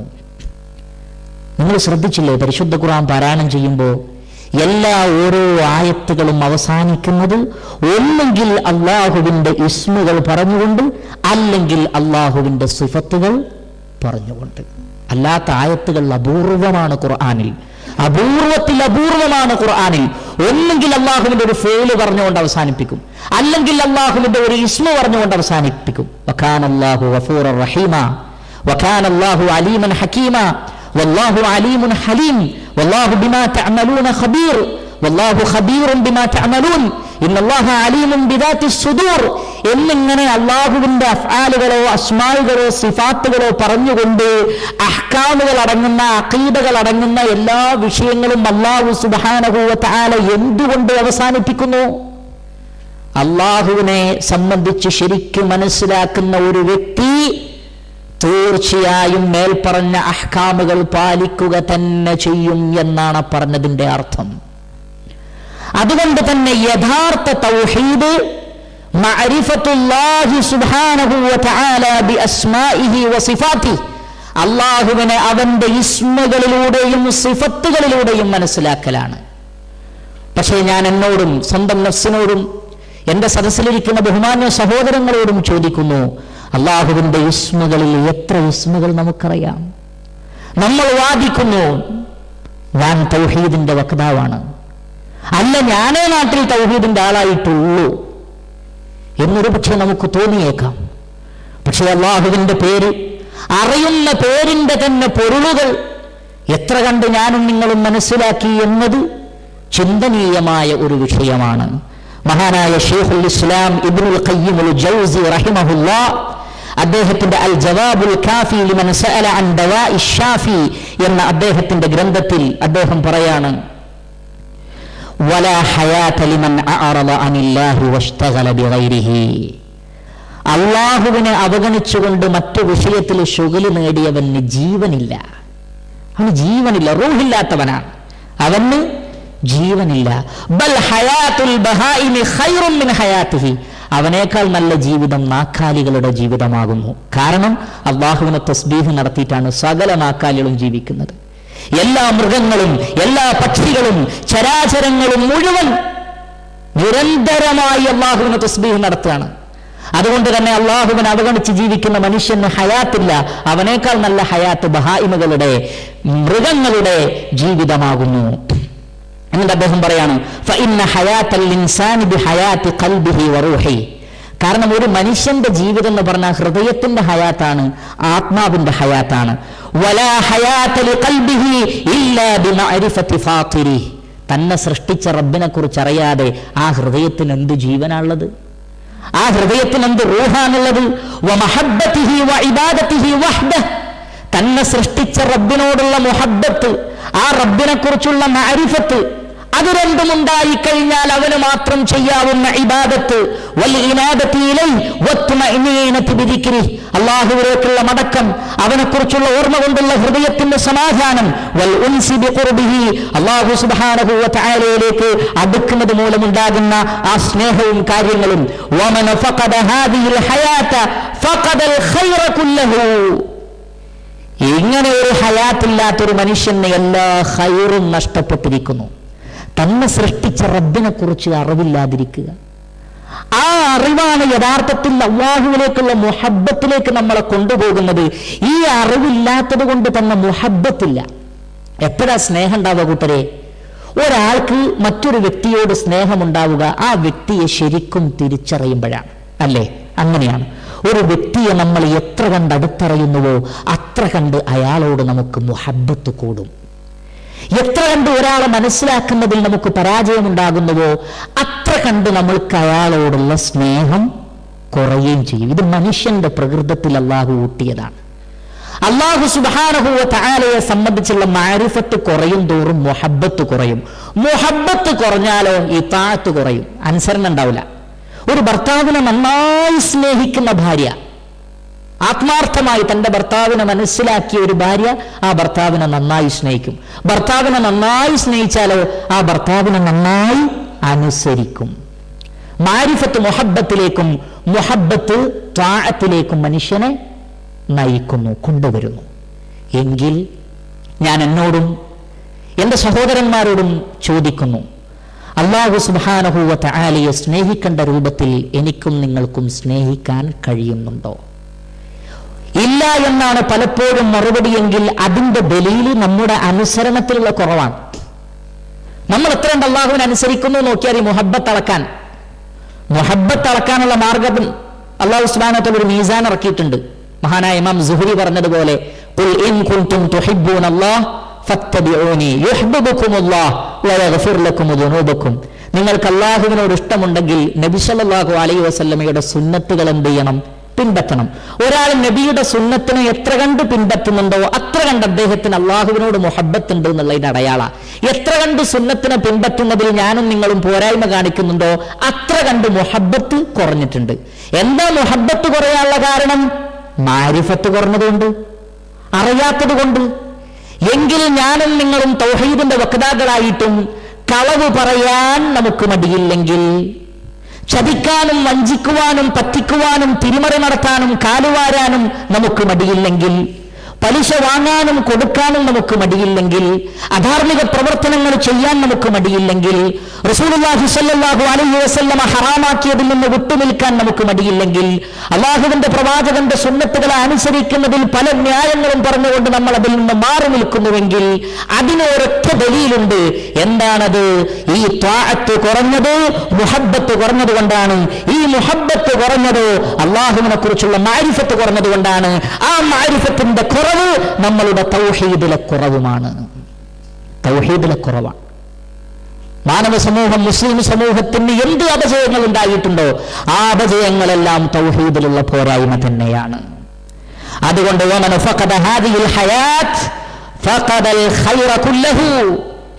നിങ്ങൾ ശ്രദ്ധിച്ചില്ലേ, പരിശുദ്ധ ഖുർആൻ പാരായണം ചെയ്യുമ്പോൾ എല്ലാ ഓരോ ആയത്തുകളും അവസാനിക്കുന്നത് ഒന്നെങ്കിൽ അല്ലാഹുവിന്റെ ഇസ്മുകൾ പറഞ്ഞുകൊണ്ട്, അല്ലെങ്കിൽ അല്ലാഹുവിന്റെ സിഫത്തുകൾ പറഞ്ഞുകൊണ്ട്. അല്ലാത്ത ആയത്തുകൾ അപൂർവമാണ് ഖുർആനിൽ, അപൂർവത്തിൽ അപൂർവമാണ് ഖുർആനിൽ. ഒന്നെങ്കിൽ അല്ലാഹുവിന്റെ ഒരു ഫേല് പറഞ്ഞുകൊണ്ട് അവസാനിപ്പിക്കും, അല്ലെങ്കിൽ അല്ലാഹുവിന്റെ ഒരു ഇസ്മു പറഞ്ഞുകൊണ്ട് അവസാനിപ്പിക്കും. വകാനല്ലാഹു ഗഫൂറർ റഹീമ വകാനല്ലാഹു അലീമൻ ഹകീമ വല്ലാഹു അലീമുൻ ഹലീം വല്ലാഹു ബിമാ തഅമലൂന ഖബീർ വല്ലാഹു ഖബീറുൻ ബിമാ തഅമലൂൻ ഇന്നല്ലാഹ അലീമുൻ ബിദാത്തിസ് സുദൂർ എന്നിങ്ങനെ അല്ലാഹുവിന്റെ അഫ്ആലുകളോ അസ്മാഉകളോ സിഫാത്തുകളോ പറഞ്ഞുകൊണ്ട് അഹ്കാമുകൾ അടങ്ങുന്ന, അഖീദകൾ അടങ്ങുന്ന എല്ലാ വിഷയങ്ങളും അല്ലാഹു സുബ്ഹാനഹു വ തആല എന്തുകൊണ്ട് അവസാനിപ്പിക്കുന്നു? അല്ലാഹുവിനെ സംബന്ധിച്ച് ശരിക്കും മനസ്സിലാക്കുന്ന ഒരു വ്യക്തി തീർച്ചയായും മേൽപ്പറഞ്ഞ അഹ്കാമുകൾ പാലിക്കുക തന്നെ ചെയ്യും എന്നാണ് പറഞ്ഞതിന്റെ അർത്ഥം. അതുകൊണ്ട് തന്നെ യഥാർത്ഥ തൗഹീദ് മഅരിഫത്തുല്ലാഹി സുബ്ഹാനഹു വ തആല ബിഅസ്മാഇഹി വസിഫാതിഹി, അല്ലാഹുവിനെ അവന്റെ ഇസ്മുകളിലൂടെയും സിഫത്തുകളിലൂടെയും മനസ്സിലാക്കലാണ്. പക്ഷേ ഞാൻ എന്നോടും സ്വന്തം നഫ്സിനോടും എന്റെ സദസ്സിലിരിക്കുന്ന ബഹുമാന്യ സഹോദരങ്ങളോടും ചോദിക്കുന്നു, അള്ളാഹുവിന്റെ ഇസ്മുകളിൽ എത്ര ഇസ്മുകൾ നമുക്കറിയാം? നമ്മൾ വാദിക്കുന്നു ഞാൻ തൗഹീദിന്റെ വക്താവാണ്, അല്ല ഞാനേ നാട്ടിൽ തൗഹീദിന്റെ ആളായിട്ടുള്ളൂ എന്നൊരു പക്ഷെ നമുക്ക് തോന്നിയേക്കാം. പക്ഷെ അള്ളാഹുവിന്റെ പേര്, അറിയുന്ന പേരിന്റെ തന്നെ പൊരുളുകൾ എത്ര കണ്ട് ഞാനും നിങ്ങളും മനസ്സിലാക്കി എന്നത് ചിന്തനീയമായ ഒരു വിഷയമാണ്. മഹാനായ ശൈഖുൽ ഇസ്ലാം ഇബ്നുൽ ഖയ്യിമുൽ ജൗസി റഹിമഹുല്ലാഹ് അദ്ദേഹത്തിന്റെ അൽ ജവാബുൽ കാഫി ലിമൻ സഅല അൻ ദവാഇ ശാഫി എന്ന അദ്ദേഹത്തിന്റെ ഗ്രന്ഥത്തിൽ അദ്ദേഹം പറയാണ്, വലാ ഹയാത ലിമൻ അഅറദ അനില്ലാഹി വഷ്തഗല ബിഗൈരിഹി. അള്ളാഹുവിനെ അവഗണിച്ചുകൊണ്ട് മറ്റു വിഷയത്തിൽ ശുഗല് നേടിയവന് ജീവനില്ല. അവന് ജീവനില്ല, റൂഹില്ലാത്തവനാണ്, അവന് ജീവനില്ല. ബൽ ഹയാത്തുൽ ബഹായിമി ഖൈറും മിൻ ഹയാതിഹി. അവനേക്കാൾ നല്ല ജീവിതം നാക്കാലികളുടെ ജീവിതമാകുന്നു. കാരണം അള്ളാഹുവിനെ തസ്ബീഹ് നടത്തിയിട്ടാണ് സകല നാക്കാലികളും ജീവിക്കുന്നത്. എല്ലാ മൃഗങ്ങളും, എല്ലാ പക്ഷികളും, ചരാചരങ്ങളും മുഴുവൻ നിരന്തരമായി അള്ളാഹുവിനെ തസ്ബീഹ് നടത്തുകയാണ്. അതുകൊണ്ട് തന്നെ അള്ളാഹുവിനെ അവഗണിച്ച് ജീവിക്കുന്ന മനുഷ്യന് ഹയാത്തില്ല. അവനേക്കാൾ നല്ല ഹയാത്ത് ബഹായിമകളുടെ, മൃഗങ്ങളുടെ ജീവിതമാകുന്നു. എന്നിട്ട് അദ്ദേഹം പറയാണ്, ഫഇന്ന ഹയാത്തൽ ഇൻസാനി ബിഹയാത്തി ഖൽബിഹി വറൂഹി. കാരണം ഒരു മനുഷ്യന്റെ ജീവിതം എന്ന് പറഞ്ഞാൽ ഹൃദയത്തിന്റെ ഹയാത്താണ്, ആത്മാവിന്റെ ഹയാത്താണ്. വലാ ഹയാത ലിഖൽബിഹി ഇല്ലാ ബിമഅരിഫത്തി ഫാത്തിരി. തന്നെ സൃഷ്ടിച്ച റബ്ബിനെ കുറിച്ച് അറിയാതെ ആ ഹൃദയത്തിന് എന്ത് ജീവനാണുള്ളത്? ആ ഹൃദയത്തിന് എന്ത് റൂഹാണുള്ളത്? വമഹബ്ബതിഹി വഇബാദതിഹി വഹ്ദഹ്. തന്നെ സൃഷ്ടിച്ച റബ്ബിനോടുള്ള മുഹബ്ബത്ത്, ആ റബ്ബിനെ കുറിച്ചുള്ള മഅരിഫത്ത്, അത് രണ്ടും ഉണ്ടായി കഴിഞ്ഞാൽ അവന് മാത്രം ചെയ്യാവുന്ന ഇബാദത്ത്, വൽ ഇനാദത്തി ഇലൈഹി വത്മഇനീനതി ബിദിക്രിഹി, അല്ലാഹുവിലേക്കുള്ള മടക്കം, അവനെക്കുറിച്ചുള്ള ഓർമ്മ കൊണ്ടുള്ള ഹൃദയത്തിന്റെ സമാധാനം, വൽ ഉൻസി ബിഖുർബിഹി, അല്ലാഹു സുബ്ഹാനഹു വ തആലയിലേക്ക് അടുക്കുന്നത് മൂലമുണ്ടാകുന്ന ആ സ്നേഹവും കാര്യങ്ങളും. വമൻ ഫഖദ ഹാദിഹിൽ ഹയാത ഫഖദൽ ഖൈറ കുല്ലഹു. ഇങ്ങനെ ഒരു ഹയാത്തില്ലാത്തൊരു മനുഷ്യന് എല്ലാ ഖൈറും നഷ്ടപ്പെട്ടിരിക്കുന്നു. തന്നെ സൃഷ്ടിച്ച റബ്ബിനെ കുറിച്ച് അറിവില്ലാതിരിക്കുക, ആ അറിവാണ് യഥാർത്ഥത്തിൽ അല്ലാഹുവിലേക്കുള്ള മുഹബ്ബത്തിലേക്ക് നമ്മളെ കൊണ്ടുപോകുന്നത്. ഈ അറിവില്ലാത്തത് കൊണ്ട് തന്നെ മുഹബ്ബത്തില്ല. എപ്പോഴാ സ്നേഹം ഉണ്ടാവുക കൂട്ടരെ? ഒരാൾക്ക് മറ്റൊരു വ്യക്തിയോട് സ്നേഹമുണ്ടാവുക ആ വ്യക്തിയെ ശരിക്കും തിരിച്ചറിയുമ്പോഴാണ്, അല്ലേ? അങ്ങനെയാണ്. ഒരു വ്യക്തിയെ നമ്മൾ എത്ര കണ്ട് അടുത്തറിയുന്നുവോ അത്ര കണ്ട് അയാളോട് നമുക്ക് മുഹബ്ബത്ത് കൂടും. എത്ര കണ്ട് ഒരാളെ മനസ്സിലാക്കുന്നതിൽ നമുക്ക് പരാജയമുണ്ടാകുന്നുവോ അത്ര കണ്ട് നമ്മൾക്ക് അയാളോടുള്ള സ്നേഹം കുറയുകയും ചെയ്യും. ഇത് മനുഷ്യന്റെ പ്രകൃതത്തിൽ അള്ളാഹു ഊട്ടിയതാണ്. അള്ളാഹു സുബ്ഹാനഹു വ തആലയെ സംബന്ധിച്ചുള്ള മാരിഫത്ത് കുറയും തോറും മുഹബ്ബത്ത് കുറയും. മുഹബ്ബത്ത് കുറഞ്ഞാലോ ഇതാഅത്ത് കുറയും, അനുസരണ ഉണ്ടാവില്ല. ഒരു ഭർത്താവിനെ നന്നായി സ്നേഹിക്കുന്ന ഭാര്യ, ആത്മാർത്ഥമായി തന്റെ ഭർത്താവിനെ മനസ്സിലാക്കിയ ഒരു ഭാര്യ ആ ഭർത്താവിനെ നന്നായി സ്നേഹിക്കും. ഭർത്താവിനെ നന്നായി സ്നേഹിച്ചാലോ ആ ഭർത്താവിനെ നന്നായി അനുസരിക്കും. മാരിഫത്ത് മുഹബ്ബത്തിലേക്കും മുഹബ്ബത്ത് ത്വാഅത്തിലേക്കും മനുഷ്യനെ നയിക്കുന്നു, കൊണ്ടുവരുന്നു. എങ്കിൽ ഞാൻ എന്നോടും എൻ്റെ സഹോദരന്മാരോടും ചോദിക്കുന്നു, അല്ലാഹു സുബ്ഹാനഹു വ തആലയെ സ്നേഹിക്കേണ്ട രൂപത്തിൽ എനിക്കും നിങ്ങൾക്കും സ്നേഹിക്കാൻ കഴിയുന്നുണ്ടോ? ഇല്ല എന്നാണ് പലപ്പോഴും മറുപടിയെങ്കിൽ അതിന്റെ ദലീൽ നമ്മുടെ അനുസരണത്തിലുള്ള കുറവാണ്. നമ്മൾ എത്ര കണ്ട് അള്ളാഹുവിനെ അനുസരിക്കുന്നു നോക്കിയാൽ ഈ മുഹബ്ബത്ത് അളക്കാൻ, മുഹബ്ബത്ത് അളക്കാനുള്ള മാർഗം അല്ലാഹു സുബ്ഹാനഹു വ തആല ഒരു മീസാൻ ഇറക്കിയിട്ടുണ്ട്. മഹാനായ ഇമാം സുഹരി പറഞ്ഞതുപോലെ, ഖുൽ ഇൻ കുൻതും തുഹിബ്ബൂനല്ലാഹ് ഫത്തബിഊനി യുഹ്ബിബുകുമുല്ലാഹ് വയഗ്ഫിർ ലക്കും ദുനൂബക്കും. നിങ്ങൾക്ക് അല്ലാഹുവിനോട് ഇഷ്ടമുണ്ടെങ്കിൽ നബി സല്ലല്ലാഹു അലൈഹി വസല്ലമയുടെ സുന്നത്തുകൾ എന്ത് ചെയ്യണം? പിൻപറ്റണം. ഒരാൾ നബിയുടെ സുന്നത്തിനെ എത്ര കണ്ട് പിൻപറ്റുന്നുണ്ടോ അത്ര കണ്ട് അദ്ദേഹത്തിന് അള്ളാഹുവിനോട് മുഹബ്ബത്ത് ഉണ്ട് എന്നുള്ളതിന്റെ അടയാള. എത്ര കണ്ട് സുന്നത്തിനെ പിൻപറ്റുന്നതിൽ ഞാനും നിങ്ങളും പോരായ്മ കാണിക്കുന്നുണ്ടോ അത്ര കണ്ട് മുഹബ്ബത്ത് കുറഞ്ഞിട്ടുണ്ട്. എന്താ മുഹബ്ബത്ത് കുറയാനുള്ള കാരണം? മാരിഫത്ത് കുറഞ്ഞതുകൊണ്ട്, അറിയാത്തത് കൊണ്ട്. എങ്കിൽ ഞാനും നിങ്ങളും തൗഹീദിന്റെ വക്താക്കളായിട്ടും കളവ് പറയാൻ നമുക്ക് മടിയില്ലെങ്കിൽ, ചതിക്കാനും വഞ്ചിക്കുവാനും പറ്റിക്കുവാനും തിരിമറി നടത്താനും കാലുവാരാനും നമുക്ക് മടിയില്ലെങ്കിൽ, പലിശ വാങ്ങാനും കൊടുക്കാനും നമുക്ക് മടിയില്ലെങ്കിൽ, അധാർമിക പ്രവർത്തനങ്ങൾ ചെയ്യാൻ നമുക്ക് മടിയില്ലെങ്കിൽ, റസൂലുള്ളാഹി സ്വല്ലല്ലാഹു അലൈഹി വസല്ലമ ഹറാമാക്കിയതിൽ നിന്ന് വിട്ടുനിൽക്കാൻ നമുക്ക് മടിയില്ലെങ്കിൽ, അല്ലാഹുവിന്റെ പ്രവാചകന്റെ സുന്നത്തുകളെ അനുസരിക്കുന്നതിൽ പല ന്യായങ്ങളും പറഞ്ഞുകൊണ്ട് നമ്മൾ അതിൽ നിന്ന് മാറി നിൽക്കുന്നുവെങ്കിൽ അതിനൊരൊറ്റ ദലീലുണ്ട്. എന്താണത്? ഈ ത്വാഅത്ത് കുറഞ്ഞത് മുഹബ്ബത്ത് കുറഞ്ഞത് കൊണ്ടാണ്. ഈ മുഹബ്ബത്ത് കുറഞ്ഞത് അല്ലാഹുവിനെ കുറിച്ചുള്ള മാരിഫത്ത് കുറഞ്ഞത് കൊണ്ടാണ്. ആ മാരിഫത്തിന്റെ കുറവ് നമ്മളുടെ തൗഹീദിലെ കുറവുമാണ്. തൗഹീദിലെ കുറവാണ്. മാനവ സമൂഹം, മുസ്ലിം സമൂഹത്തിന് എന്ത് അപജയങ്ങൾ ഉണ്ടായിട്ടുണ്ടോ ആ അപജയങ്ങളെല്ലാം തൗഹീദിലുള്ള പോരായ്മ തന്നെയാണ്. അതുകൊണ്ട് വമൻ ഫഖദ ഹാദിഹിൽ ഹയാത്ത് ഫഖദൽ ഖൈറ കുല്ലഹു,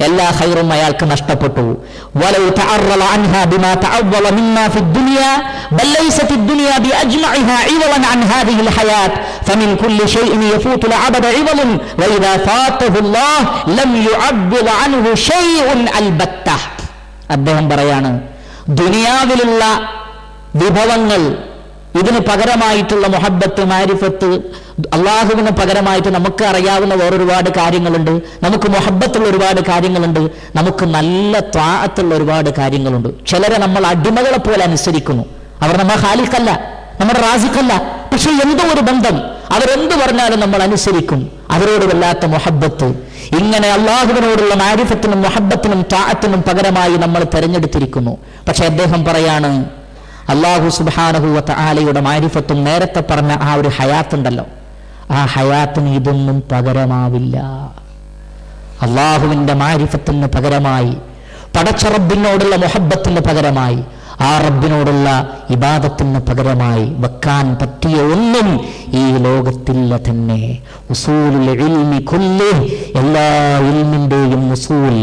എല്ലാ ഖൈറും അയാൾക്ക് നഷ്ടപ്പെട്ടു. വലൗ തഅറള അൻഹാ ബിമാ തഅവ്വള മിമ്മാ ഫിദ് ദുനിയ ബൽ ലൈസത് അദ്ദുനിയ ബിഅജ്മഇഹാ ഇവളൻ അൻ ഹാദിഹിൽ ഹയാത്ത് ഫമിൻ കുല്ലി ഷൈഇൻ യഫൂതു അൽഅബദ ഇവളൻ വഇദാ ഫാതഹു അല്ലാഹ് ലം യുഅബ്ബിദ അൻഹു ഷൈഉൻ അൽബത്ത. അദ്ദേഹം പറയാണ്, ദുനിയാവിലുള്ള വിഭവങ്ങൾ, ഇതിന് പകരമായിട്ടുള്ള മുഹബ്ബത്ത്, മാരിഫത്ത്, അള്ളാഹുവിന് പകരമായിട്ട് നമുക്ക് അറിയാവുന്ന വേറൊരുപാട് കാര്യങ്ങളുണ്ട്, നമുക്ക് മുഹബ്ബത്തുള്ള ഒരുപാട് കാര്യങ്ങളുണ്ട്, നമുക്ക് നല്ല ത്വാഅത്തുള്ള ഒരുപാട് കാര്യങ്ങളുണ്ട്. ചിലരെ നമ്മൾ അടിമകളെ പോലെ അനുസരിക്കുന്നു. അവർ നമ്മുടെ ഖാലിഖല്ല, നമ്മുടെ റാസിഖല്ല, പക്ഷെ എന്തോ ഒരു ബന്ധം, അവരെന്ത് പറഞ്ഞാലും നമ്മൾ അനുസരിക്കും. അവരോട് വല്ലാത്ത മുഹബ്ബത്ത്. ഇങ്ങനെ അള്ളാഹുവിനോടുള്ള മാരിഫത്തിനും മുഹബ്ബത്തിനും ത്വാഅത്തിനും പകരമായി നമ്മൾ തെരഞ്ഞെടുത്തിരിക്കുന്നു. പക്ഷെ അദ്ദേഹം പറയാണ്, അല്ലാഹു സുബ്ഹാനഹു വ തആലയുടെ മാരിഫത്തും നേരത്തെ പറഞ്ഞ ആ ഒരു ഹയാത്തുണ്ടല്ലോ, ആ ഹയാത്തിന് ഇതൊന്നും പകരമാവില്ല. അള്ളാഹുവിന്റെ മാരിഫത്തിന് പകരമായി, പടച്ച റബ്ബിനോടുള്ള മുഹബ്ബത്തിന് പകരമായി, ആ റബ്ബിനോടുള്ള ഇബാദത്തിന് പകരമായി വെക്കാൻ പറ്റിയ ഒന്നും ഈ ലോകത്തില്ല തന്നെ. ഉസൂലുൽ ഇൽമി കുല്ലിഹ്, എല്ലാ ഇൽമിന്റെയും ഉസൂൽ,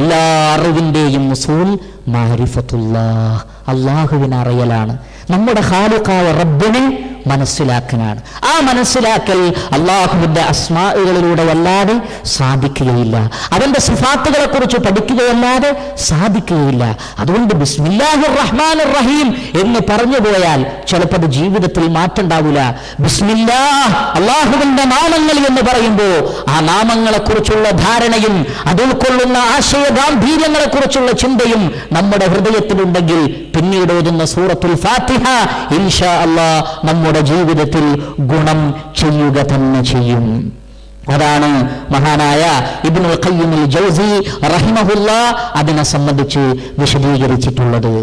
എല്ലാ അറിവിന്റെയും ഉസൂൽ മാരിഫത്തുല്ലാഹ്, അള്ളാഹുവിനെ അറിയലാണ്. നമ്മുടെ ഖാലിഖായ റബ്ബിനെ മനസ്സിലാക്കലാണ്. ആ മനസ്സിലാക്കൽ അള്ളാഹുവിന്റെ അസ്മാഉകളിലൂടെ അല്ലാതെ സാധിക്കുകയില്ല. അവന്റെ സിഫാത്തുകളെ കുറിച്ച് പഠിക്കുകയല്ലാതെ സാധിക്കുകയില്ല. അതുകൊണ്ട് ബിസ്മില്ലാഹിർ റഹ്മാനിർ റഹീം എന്ന് പറഞ്ഞു പോയാൽ ചിലപ്പോൾ അത് ജീവിതത്തിൽ മാറ്റം ഉണ്ടാവില്ല. ബിസ്മില്ലാഹ്, അള്ളാഹുവിന്റെ നാമങ്ങൾ എന്ന് പറയുമ്പോൾ ആ നാമങ്ങളെ കുറിച്ചുള്ള ധാരണയും അത് ഉൾക്കൊള്ളുന്ന ആശയ ഗാംഭീര്യങ്ങളെ കുറിച്ചുള്ള ചിന്തയും നമ്മുടെ ഹൃദയത്തിലുണ്ടെങ്കിൽ പിന്നീട് ഓതുന്ന സൂറത്തുൽ ഫാത്തിഹ ഇൻഷാ അല്ലാഹ് നമ്മുടെ ജീവിതത്തിൽ ഗുണം ചെയ്യുക തന്നെ ചെയ്യും. അതാണ് മഹാനായ ഇബ്നുൽ ഖയ്യിം അൽ ജൗസി റഹിമഹുല്ലാഹ് അതിനെ സംബന്ധിച്ച് വിശദീകരിച്ചിട്ടുള്ളത്.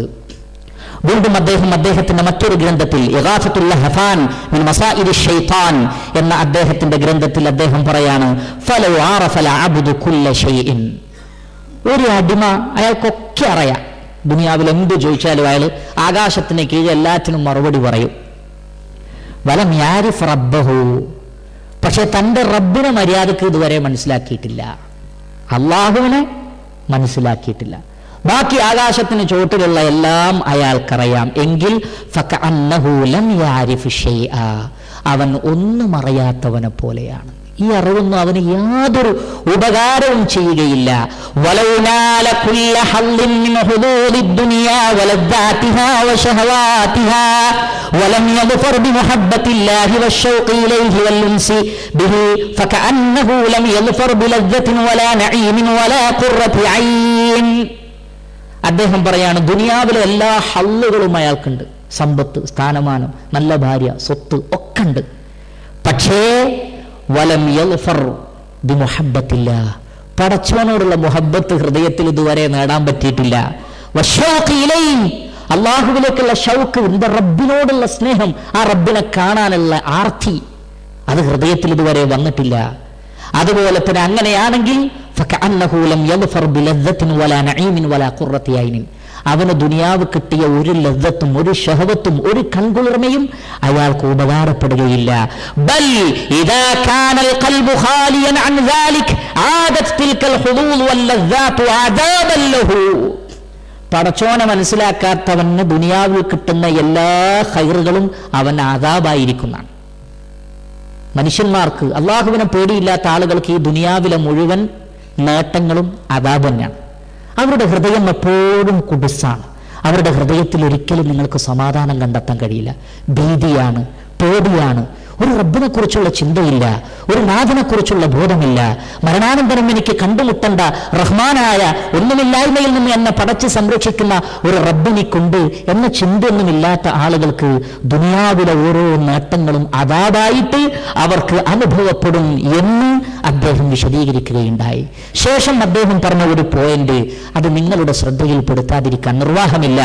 വീണ്ടും അദ്ദേഹത്തിന്റെ മറ്റൊരു ഗ്രന്ഥത്തിൽ ഇഗാസത്തുൽ ലഹഫാൻ മിൻ മസാഇദി ശൈത്താൻ എന്ന അദ്ദേഹത്തിന്റെ ഗ്രന്ഥത്തിൽ അദ്ദേഹം പറയാണ്, ഫലൗ ആറഫൽ അബ്ദു കുല്ല ഷൈഇൻ, ഒരു അടിമ അയാൾക്കൊക്കെ അറിയാം. ദുനിയാവിൽ എന്ത് ചോദിച്ചാലും അയാൾ ആകാശത്തിന് കീഴിൽ എല്ലാറ്റിനും മറുപടി പറയും. വലം യാരിഫ് റബ്ബഹു, പക്ഷെ തൻ്റെ റബ്ബിനെ മര്യാദക്ക് ഇതുവരെ മനസ്സിലാക്കിയിട്ടില്ല, അള്ളാഹുവിനെ മനസ്സിലാക്കിയിട്ടില്ല. ബാക്കി ആകാശത്തിന് ചോട്ടിലുള്ള എല്ലാം അയാൾക്കറിയാം. എങ്കിൽ ഫകഅന്നഹു ലം യാരിഫ് ഷൈഅ, അവൻ ഒന്നും അറിയാത്തവനെ പോലെയാണ്. ഈ അറിവൊന്നും അവന് യാതൊരു ഉപകാരവും ചെയ്യുകയില്ല. വലൗനാല കുല്ല ഹല്ലിൻ മിൻ ഹുദൂദിദ് ദുനിയാ വലദ്ദാതിഹാ വശഹവാതിഹാ വലം യദ്ഫർ ബിമുഹബ്ബത്തില്ലാഹി വശൗഖി ഇലൈഹി വൽഉൻസി ബിഹി ഫകഅന്നഹു ലം യദ്ഫർ ബിലദ്ദത്തിൻ വലാ നഈമിൻ വലാ ഖുർറത്തി ഐൻ. അദ്ദേഹം പറയാണ്, ദുനിയാവിലെ എല്ലാ ഹല്ലുകളും അയാൾക്കുണ്ട്. സമ്പത്ത്, സ്ഥാനമാനം, നല്ല ഭാര്യ, സ്വത്ത് ഒക്കെ ഉണ്ട്. പക്ഷേ വലം യദ്ഫർ ബിമുഹബ്ബത്തില്ലാഹ്, പടച്ചവനോടുള്ള മുഹബ്ബത്ത് ഹൃദയത്തിൽ ഇതുവരെ നേടാൻ പറ്റിയിട്ടില്ല. വശൗഖി ഇലൈഹി, അള്ളാഹുവിലേക്കുള്ള ഷൗക്ക്, എൻ്റെ റബ്ബിനോടുള്ള സ്നേഹം, ആ റബ്ബിനെ കാണാനുള്ള ആർത്തി, അത് ഹൃദയത്തിൽ ഇതുവരെ വന്നിട്ടില്ല. അതുപോലെ തന്നെ അങ്ങനെയാണെങ്കിൽ ഫകഅന്നഹു ലം യദ്ഫർ ബിലദ്ദത്തിൻ വലാ നഈമിൻ വലാ ഖുർറത്തി ഐനിൻ, അവന് ദുനിയാവ് കിട്ടിയ ഒരു ലദ്ദത്തും ഒരു ശഹവത്തും ഒരു കൺകുളിർമയും അയാൾക്ക് ഉപകാരപ്പെടുകയില്ല. ബൽ ഇദാ കാനൽ ഖൽബു ഖാലിയൻ അൻ ദാലിക് ആദത് തിൽകൽ ഹുദൂദ് വൽ ലദ്ദാതു അദാബൻ ലഹു. പടച്ചോനെ മനസ്സിലാക്കാത്തവന് ദുനിയാവിൽ കിട്ടുന്ന എല്ലാ ഖൈറുകളും അവൻ ആദാബായിരിക്കുന്നതാണ്. മനുഷ്യന്മാർക്ക്, അള്ളാഹുവിനെ പേടിയില്ലാത്ത ആളുകൾക്ക് ഈ ദുനിയാവിലെ മുഴുവൻ നേട്ടങ്ങളും അദാബ് തന്നെയാണ്. അവരുടെ ഹൃദയം എപ്പോഴും കുടുസാണ്. അവരുടെ ഹൃദയത്തിൽ ഒരിക്കലും നിങ്ങൾക്ക് സമാധാനം കണ്ടെത്താൻ കഴിയില്ല. ഭീതിയാണ്, പേടിയാണ്. ഒരു റബ്ബിനെ കുറിച്ചുള്ള ചിന്തയില്ല, ഒരു നാഥനെ കുറിച്ചുള്ള ബോധമില്ല. മരണാനന്തരം എനിക്ക് കണ്ടുമുട്ടേണ്ട റഹ്മാനായ ഒന്നുമില്ലായ്മയിൽ നിന്ന് എന്നെ പടച്ച് സംരക്ഷിക്കുന്ന ഒരു റബ്ബിനിക്കുണ്ട് എന്ന ചിന്തയൊന്നുമില്ലാത്ത ആളുകൾക്ക് ദുനിയാവിലെ ഓരോ നേട്ടങ്ങളും അതാതായിട്ട് അവർക്ക് അനുഭവപ്പെടും എന്ന് അദ്ദേഹം വിശദീകരിക്കുകയുണ്ടായി. ശേഷം അദ്ദേഹം പറഞ്ഞ ഒരു പോയിന്റ്, അത് നിങ്ങളുടെ ശ്രദ്ധയിൽപ്പെടുത്താതിരിക്കാൻ നിർവാഹമില്ല.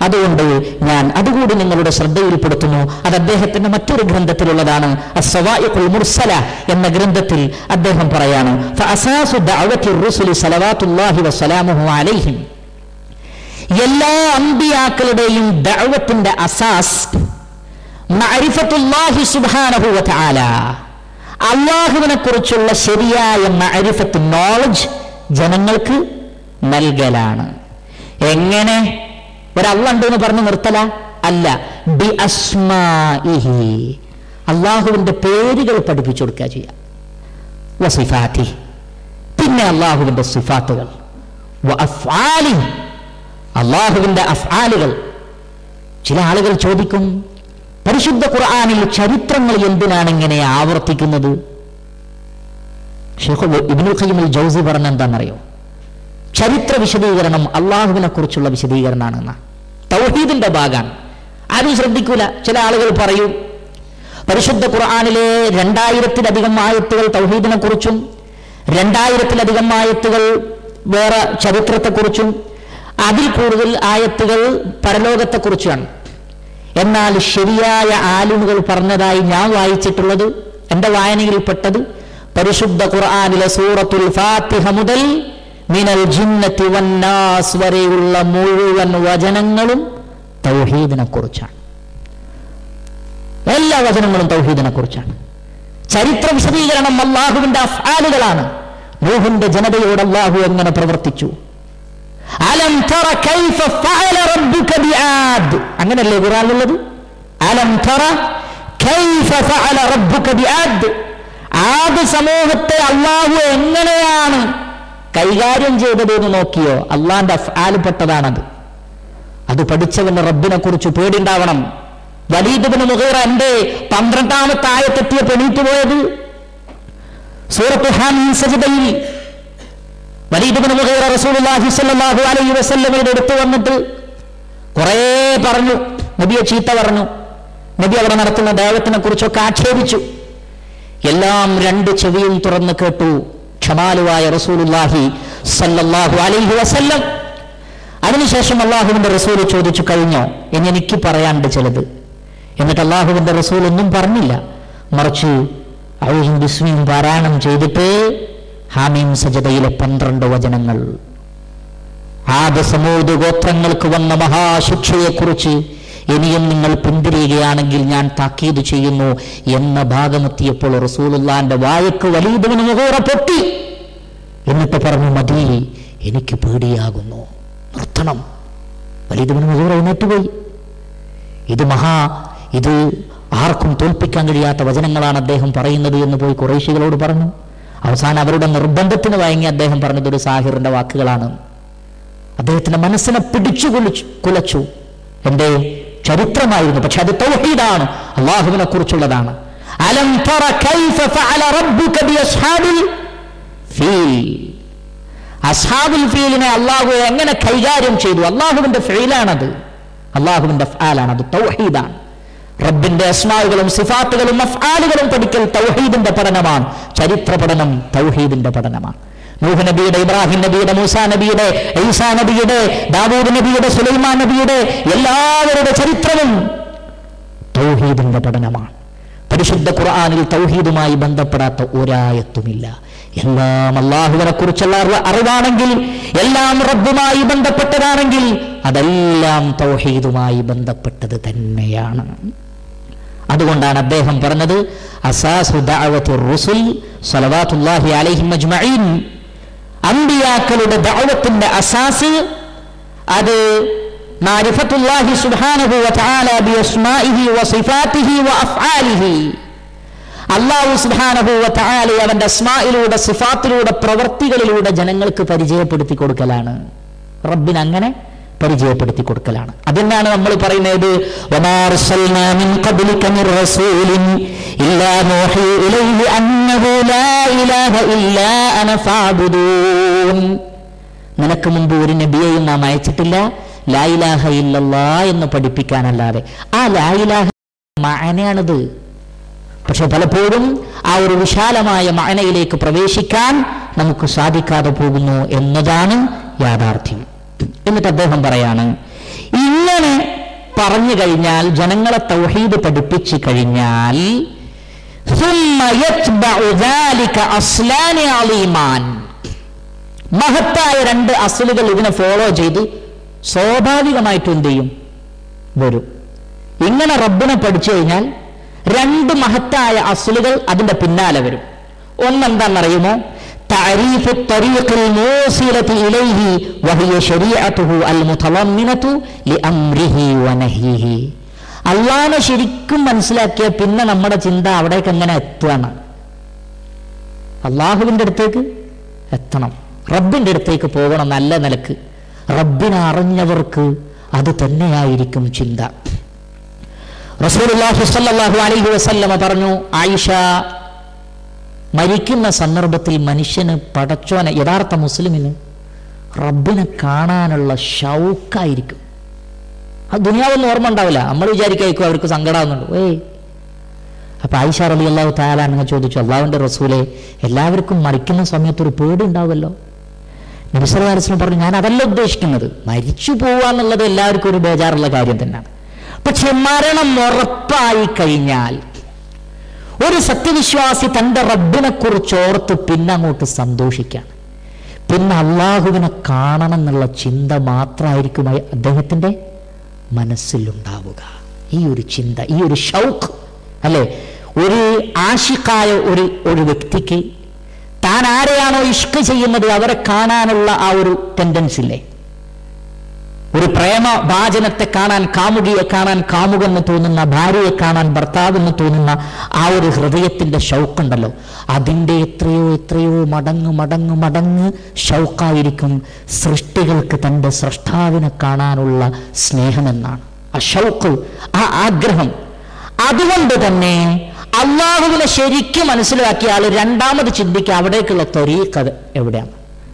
അതുകൊണ്ട് ഞാൻ അതുകൂടി നിങ്ങളുടെ ശ്രദ്ധയിൽപ്പെടുത്തുന്നു. അത് അദ്ദേഹത്തിന്റെ മറ്റൊരു ഗ്രന്ഥത്തിലുള്ളതാണ്, അസ്സവാഇഖുൽ മുർസല എന്ന ഗ്രന്ഥത്തിൽ അദ്ദേഹം പറയാണ്, ഫഅസാസു ദഅവത്തി റുസുലി സലവാത്തുല്ലാഹി വസലാമുഹു അലൈഹിം, എല്ലാ അമ്പിയാക്കളുടെയും ദഅവത്തിന്റെ അസാസ് മഅരിഫത്തുല്ലാഹി സുബ്ഹാനഹു വതആല, അല്ലാഹുവിനെ കുറിച്ചുള്ള ശരിയായ മഅരിഫത്ത്, നോളജ് ജനങ്ങൾക്ക് നൽകലാണ്. എങ്ങനെ? ഒരല്ലാഹ് ഉണ്ട് എന്ന് പറഞ്ഞ് നിർത്തല അല്ല, ബി അസ്മാഇഹി, അള്ളാഹുവിന്റെ പേരുകൾ പഠിപ്പിച്ചു കൊടുക്കുക ചെയ്യാം, വസിഫാത്തി, പിന്നെ അള്ളാഹുവിന്റെ സിഫാത്തുകൾ, വഅഫ്ആലി, അള്ളാഹുവിന്റെ അഫ്ആലുകൾ. ചില ആളുകൾ ചോദിക്കും, പരിശുദ്ധ ഖുർആനിൽ ചരിത്രങ്ങൾ എന്തിനാണ് ഇങ്ങനെ ആവർത്തിക്കുന്നത്? ശൈഖ് ഇബ്നുൽ ഖയ്യിം അൽ ജൗസി പറഞ്ഞ എന്താണെന്നറിയോ? ചരിത്ര വിശദീകരണം അള്ളാഹുവിനെ കുറിച്ചുള്ള വിശദീകരണമാണ്, തൗഹീദിന്റെ ഭാഗമാണ്. ആരും ശ്രദ്ധിക്കൂല. ചില ആളുകൾ പറയും, പരിശുദ്ധ ഖുർആനിലെ 2000-ലധികം ആയത്തുകൾ തൗഹീദിനെ കുറിച്ചും 2000-ലധികം ആയത്തുകൾ വേറെ ചരിത്രത്തെക്കുറിച്ചും അതിൽ കൂടുതൽ ആയത്തുകൾ പരലോകത്തെക്കുറിച്ചാണ്. എന്നാൽ ശരിയായ ആലിമുകൾ പറഞ്ഞതായി ഞാൻ വായിച്ചിട്ടുള്ളത്, എൻ്റെ വായനയിൽപ്പെട്ടത്, പരിശുദ്ധ ഖുർആനിലെ സൂറത്തുൽ ഫാത്തിഹ മുതൽ മിനൽ ജിന്നത്തി വന്നാസ് വരെയുള്ള മുഴുവൻ വചനങ്ങളും തൗഹീദിനെ കുറിച്ചാണ്. എല്ലാ വചനങ്ങളും തൗഹീദിനെ കുറിച്ചാണ്. ചരിത്ര വിശദീകരണം അല്ലാഹുവിന്റെ അഫ്ആലുകളാണ്. നൂഹിന്റെ ജനതയോട് അല്ലാഹു എങ്ങനെ പ്രവർത്തിച്ചു, അലം തറ കൈഫ ഫഅല റബ്ബുക ബിആദ്, അങ്ങനല്ലേ ഖുർആനിലുള്ളത്? അലം തറ കൈഫ ഫഅല റബ്ബുക ബിആദ്, ആദ് സമൂഹത്തെ അല്ലാഹു എങ്ങനെയാണ് കൈകാര്യം ചെയ്തത് എന്ന് നോക്കിയോ? അള്ളാന്റെ അഫ്ആൽപ്പെട്ടതാണത്. അത് പഠിച്ചവന് റബ്ബിനെ കുറിച്ച് പേടിണ്ടാവണം. വലീദ് ഇബ്നു മുഗീറ എന്റെ 12ാമത്തെ ആയത്തെത്തിയപ്പോൾ എണീറ്റ് പോയത് സൂറത്ത് ഹാമീം സജ്ദയിൽ വലീദ് ഇബ്നു മുഗീറ റസൂലുള്ളാഹി സ്വല്ലല്ലാഹു അലൈഹി വസല്ലമയുടെ അടുത്ത് വന്നിട്ട് കുറേ പറഞ്ഞു, നബിയെ ചീത്ത പറഞ്ഞു, നബി അവിടെ നടത്തുന്ന ദഅവത്തിനെ കുറിച്ചൊക്കെ ആക്ഷേപിച്ചു. എല്ലാം 2 ചെവിയും തുറന്ന് കേട്ടു ക്ഷമാലുവായ റസൂലുള്ളാഹി സ്വല്ലല്ലാഹു അലൈഹി വസല്ലം. അതിനുശേഷം അള്ളാഹുവിന്റെ റസൂൽ ചോദിച്ചു, കഴിഞ്ഞോ? എന്ന് എനിക്ക് പറയാണ്ട് ചിലത്. എന്നിട്ട് അള്ളാഹുവിന്റെ റസൂൽ ഒന്നും പറഞ്ഞില്ല, മറിച്ച് ഔദും ബിസ്മിയും പാരായണം ചെയ്തിട്ട് ഹാമീം സജദയിലെ 12 വചനങ്ങൾ, ആദ് സമൂദ് ഗോത്രങ്ങൾക്ക് വന്ന മഹാശിക്ഷയെക്കുറിച്ച് ഇനിയും നിങ്ങൾ പിന്തിരിയുകയാണെങ്കിൽ ഞാൻ താക്കീത് ചെയ്യുന്നു എന്ന ഭാഗമെത്തിയപ്പോൾ റസൂലുള്ളാന്റെ വായക്ക് വലീദ് ഇബ്നു മുഗീറ പൊട്ടി. എന്നിട്ട് പറഞ്ഞു, മതി, എനിക്ക് പേടിയാകുന്നു, നിർത്തണം. വലീദ് ഇബ്നു മുഗീറ എഴുന്നേറ്റ് പോയി. ഇത് ആർക്കും തോൽപ്പിക്കാൻ കഴിയാത്ത വചനങ്ങളാണ് അദ്ദേഹം പറയുന്നത് എന്ന് പോയി ഖുറൈശികളോട് പറഞ്ഞു. അവസാനം അവരുടെ നിർബന്ധത്തിന് വഴങ്ങി അദ്ദേഹം പറഞ്ഞത് ഒരു സാഹിറിന്റെ വാക്കുകളാണ്. അദ്ദേഹത്തിന്റെ മനസ്സിനെ പിടിച്ചു കുലച്ചു. എന്റെ ചരിത്രമായിരുന്നു, പക്ഷെ അത് തൗഹീദാണ്, അല്ലാഹുവിനെ കുറിച്ചുള്ളതാണ്. അലം തറ കൈഫ ഫഅല റബ്ബുക ബിഅസ്ഹാബിൽ ഫീൽ, അസ്ഹാബുൽ ഫീലിനെ അല്ലാഹു എങ്ങനെ കൈകാര്യം ചെയ്തു? അല്ലാഹുവിന്റെ ഫീലാണത്, അല്ലാഹുവിന്റെ അഫ്ആലാണ്, അത് തൗഹീദാണ്. റബ്ബിന്റെ അസ്മാഉകളും സിഫാത്തുകളും അഫ്ആലുകളും പഠിക്കൽ തൗഹീദിന്റെ പഠനമാണ്. ചരിത്ര പഠനം തൗഹീദിന്റെ പഠനമാണ്. നൂഹ് നബിയുടെ, ഇബ്രാഹിം നബിയുടെ, മൂസാ നബിയുടെ, ഈസാ നബിയുടെ, ദാവൂദ് നബിയുടെ, സുലൈമാൻ നബിയുടെ എല്ലാവരുടെ ചരിത്രവും തൗഹീദിന്റെ പഠനമാണ്. പരിശുദ്ധ ഖുർആനിൽ തൗഹീദുമായി ബന്ധപ്പെടാത്ത ഒരായത്തുമില്ല. എല്ലാം അല്ലാഹുവിനെ കുറിച്ചുള്ള അറിവാണെങ്കിൽ, എല്ലാം റബ്ബുമായി ബന്ധപ്പെട്ടതാണെങ്കിൽ അതെല്ലാം തൗഹീദുമായി ബന്ധപ്പെട്ടത് തന്നെയാണ്. അതുകൊണ്ടാണ് അദ്ദേഹം പറഞ്ഞത്, അസാസു ദഅവത്തി റുസുൽ സ്വലവാത്തുല്ലാഹി അലൈഹിം അജ്മഈൻ, അമ്പിയാക്കളുടെ ദഅവത്തിന്റെ അസാസ് അത് മാരിഫത്തുല്ലാഹി സുബ്ഹാനഹു വ തആല ബി അസ്മാഇഹി വ സിഫാതിഹി വ അഫ്ആലിഹി, അല്ലാഹു സുബ്ഹാനഹു വ തആല അവന്റെ അസ്മാഇലൂടെ സിഫാത്തിലൂടെ പ്രവൃത്തികളിലൂടെ ജനങ്ങൾക്ക് പരിചയപ്പെടുത്തി കൊടുക്കലാണ്. റബ്ബിനെ അങ്ങനെ പരിചയപ്പെടുത്തി കൊടുക്കലാണ്. അതിനാണ് നമ്മൾ പറയുന്നത് വമാ അർസൽനാ മിൻ ഖബ്ലിക മിർ റസൂലിൻ ഇല്ലാ നൂഹി ഇലൈഹി അന്നഹു ലാ ഇലാഹ ഇല്ലാ അന ഫഅബ്ദൂൻ. നിനക്ക് മുമ്പ് ഒരു നബിയെയും നാം അയച്ചിട്ടില്ല ലാ ഇലാഹ ഇല്ലല്ലാഹ് എന്ന് പഠിപ്പിക്കാനല്ലാതെ. ആ ലാ ഇലാഹ മഅനയാണിത്. പക്ഷെ പലപ്പോഴും ആ ഒരു വിശാലമായ മഅനയിലേക്ക് പ്രവേശിക്കാൻ നമുക്ക് സാധിക്കാതെ പോകുന്നു എന്നതാണ് യാഥാർത്ഥ്യം. എന്നിട്ട് അദ്ദേഹം പറയാണ്, ഇങ്ങനെ പറഞ്ഞു കഴിഞ്ഞാൽ, ജനങ്ങളെ തൗഹീദ് പഠിപ്പിച്ചു കഴിഞ്ഞാൽ മഹത്തായ രണ്ട് അസ്ലുകൾ ഇതിനെ ഫോളോ ചെയ്ത് സ്വാഭാവികമായിട്ടും എന്ത് ചെയ്യും? വരും. ഇങ്ങനെ റബ്ബിനെ പഠിച്ചു കഴിഞ്ഞാൽ രണ്ട് മഹത്തായ അസ്ലുകൾ അതിന്റെ പിന്നാലെ വരും. ഒന്നെന്താണെന്നറിയുമോ? تعريف الطريق الموصلة إليه وهي شريعته المتضمنة لأمره ونهيه. അള്ളാഹനെ ശരിക്കും മനസ്സിലാക്കിയ പിന്നെ നമ്മുടെ ചിന്ത അവിടേക്ക് എങ്ങനെ എത്തുകയാണ്? അള്ളാഹുവിൻ്റെ അടുത്തേക്ക് എത്തണം, റബ്ബിൻ്റെ അടുത്തേക്ക് പോകണം. നല്ല നിലക്ക് റബ്ബിനെ അറിഞ്ഞവർക്ക് അത് തന്നെയായിരിക്കും ചിന്ത. റസൂലുള്ളാഹി സ്വല്ലല്ലാഹു അലൈഹി വസല്ലമ പറഞ്ഞു, ആയിഷ, മരിക്കുന്ന സന്ദർഭത്തിൽ മനുഷ്യന് പടച്ചോനെ, യഥാർത്ഥ മുസ്ലിമിന് റബ്ബിനെ കാണാനുള്ള ഷൗക്കായിരിക്കും. ആ ദുനിയാവൊന്നും ഓർമ്മ ഉണ്ടാവില്ല. നമ്മൾ വിചാരിക്കായിരിക്കും അവർക്ക് സങ്കടമാകുന്നുണ്ട്. അപ്പൊ ആയിഷ റളിയല്ലാഹു തആല അൻഹ ചോദിച്ചു, അള്ളാഹുവിന്റെ റസൂലെ, എല്ലാവർക്കും മരിക്കുന്ന സമയത്ത് ഒരു പേടി ഉണ്ടാവുമല്ലോ? നബി സല്ലല്ലാഹു അലൈഹി വസല്ലം പറഞ്ഞു, ഞാൻ അതല്ല ഉദ്ദേശിക്കുന്നത്. മരിച്ചു പോവാന്നുള്ളത് എല്ലാവർക്കും ഒരു ബേജാറുള്ള കാര്യം തന്നെയാണ്. പക്ഷെ മരണം ഉറപ്പായി കഴിഞ്ഞാൽ ഒരു സത്യവിശ്വാസി തൻ്റെ റബ്ബിനെ കുറിച്ച് ഓർത്ത് പിന്നെ അങ്ങോട്ട് സന്തോഷിക്കാൻ, പിന്നെ അള്ളാഹുവിനെ കാണണം എന്നുള്ള ചിന്ത മാത്രമായിരിക്കും അദ്ദേഹത്തിൻ്റെ മനസ്സിലുണ്ടാവുക. ഈ ഒരു ചിന്ത, ഈ ഒരു ഷൗക്ക് അല്ലേ, ഒരു ആശിക്കായ ഒരു വ്യക്തിക്ക് താൻ ആരെയാണോ ഇഷ്ക് ചെയ്യുന്നത് അവരെ കാണാനുള്ള ആ ഒരു ടെൻഡൻസി ഇല്ലേ? ഒരു പ്രേമ വാചനത്തെ കാണാൻ, കാമുകിയെ കാണാൻ, കാമുകെന്ന് തോന്നുന്ന ഭാര്യയെ കാണാൻ ഭർത്താവെന്ന് തോന്നുന്ന ആ ഒരു ഹൃദയത്തിന്റെ ഷൗക്കുണ്ടല്ലോ, അതിൻ്റെ എത്രയോ മടങ്ങ് ഷൗക്കായിരിക്കും സൃഷ്ടികൾക്ക് തൻ്റെ സൃഷ്ടാവിനെ കാണാനുള്ള സ്നേഹമെന്നാണ്. ആ ഷൗക്ക്, ആ ആഗ്രഹം. അതുകൊണ്ട് തന്നെ അള്ളാഹുവിനെ ശരിക്കും മനസ്സിലാക്കിയ ആൾ രണ്ടാമത് ചിന്തിക്കുക അവിടേക്കുള്ള ത്വരീഖ് എവിടെയാണ്.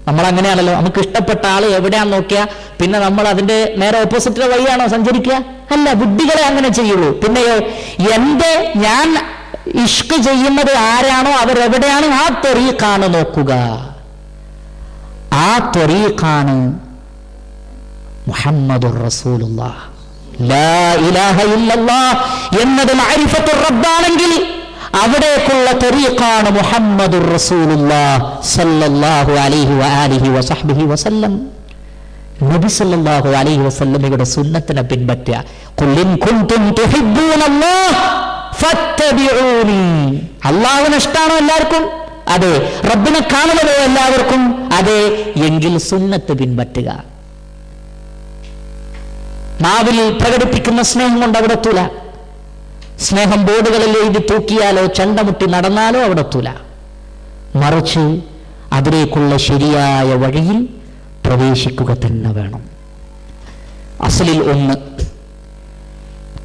നമ്മളങ്ങനെയാണല്ലോ, നമുക്ക് ഇഷ്ടപ്പെട്ട ആൾ എവിടെയാന്ന് നോക്കിയാൽ പിന്നെ നമ്മൾ അതിന്റെ നേരെ ഓപ്പോസിറ്റ് വഴിയാണോ സഞ്ചരിക്കുക? അല്ല, ബുദ്ധികളെ അങ്ങനെ ചെയ്യുള്ളൂ. പിന്നെയോ ഞാൻ ഇഷ്ക് ചെയ്യുന്നത് ആരാണോ അവരെവിടെയാണ്, ആ ത്വരീഖാണ് നോക്കുക. ആ ത്വരീഖാണ് മുഹമ്മദുർ റസൂലുള്ളാഹ്. ലാ ഇലാഹ ഇല്ലല്ലാഹ് എന്നത് മഅരിഫത്തുർ റബ്ബാണെങ്കിൽ അവിടേക്കുള്ള തരീഖാണ് മുഹമ്മദുർ റസൂലുള്ളാഹി സ്വല്ലല്ലാഹു അലൈഹി വആലിഹി വസഹ്ബിഹി വസല്ലം. നബി സല്ലല്ലാഹു അലൈഹി വസല്ലമയുടെ സുന്നത്തിനെ പിൻപറ്റുക. ഖുൽ ഇൻ കുൻതും തുഹിബ്ബൂനല്ലാഹ് ഫത്തബിഊനി. അല്ലാഹുവിനെ ഇഷ്ടാണോ എല്ലാവർക്കും? അതെ. റബ്ബിനെ കാണണമോ എല്ലാവർക്കും? അതെ. എങ്കിൽ സുന്നത്ത് പിൻപറ്റുക. നാവിൽ പ്രകടിപ്പിക്കുന്ന സ്നേഹം കൊണ്ട് അവിടെ എത്തൂല. സ്നേഹം ബോർഡുകളിൽ എഴുതി തൂക്കിയാലോ ചണ്ടമുട്ടി നടന്നാലോ അവിടെ എത്തൂല. മറിച്ച് അതിലേക്കുള്ള ശരിയായ വഴിയിൽ പ്രവേശിക്കുക തന്നെ വേണം. അസ്ലിൽ ഒന്ന്,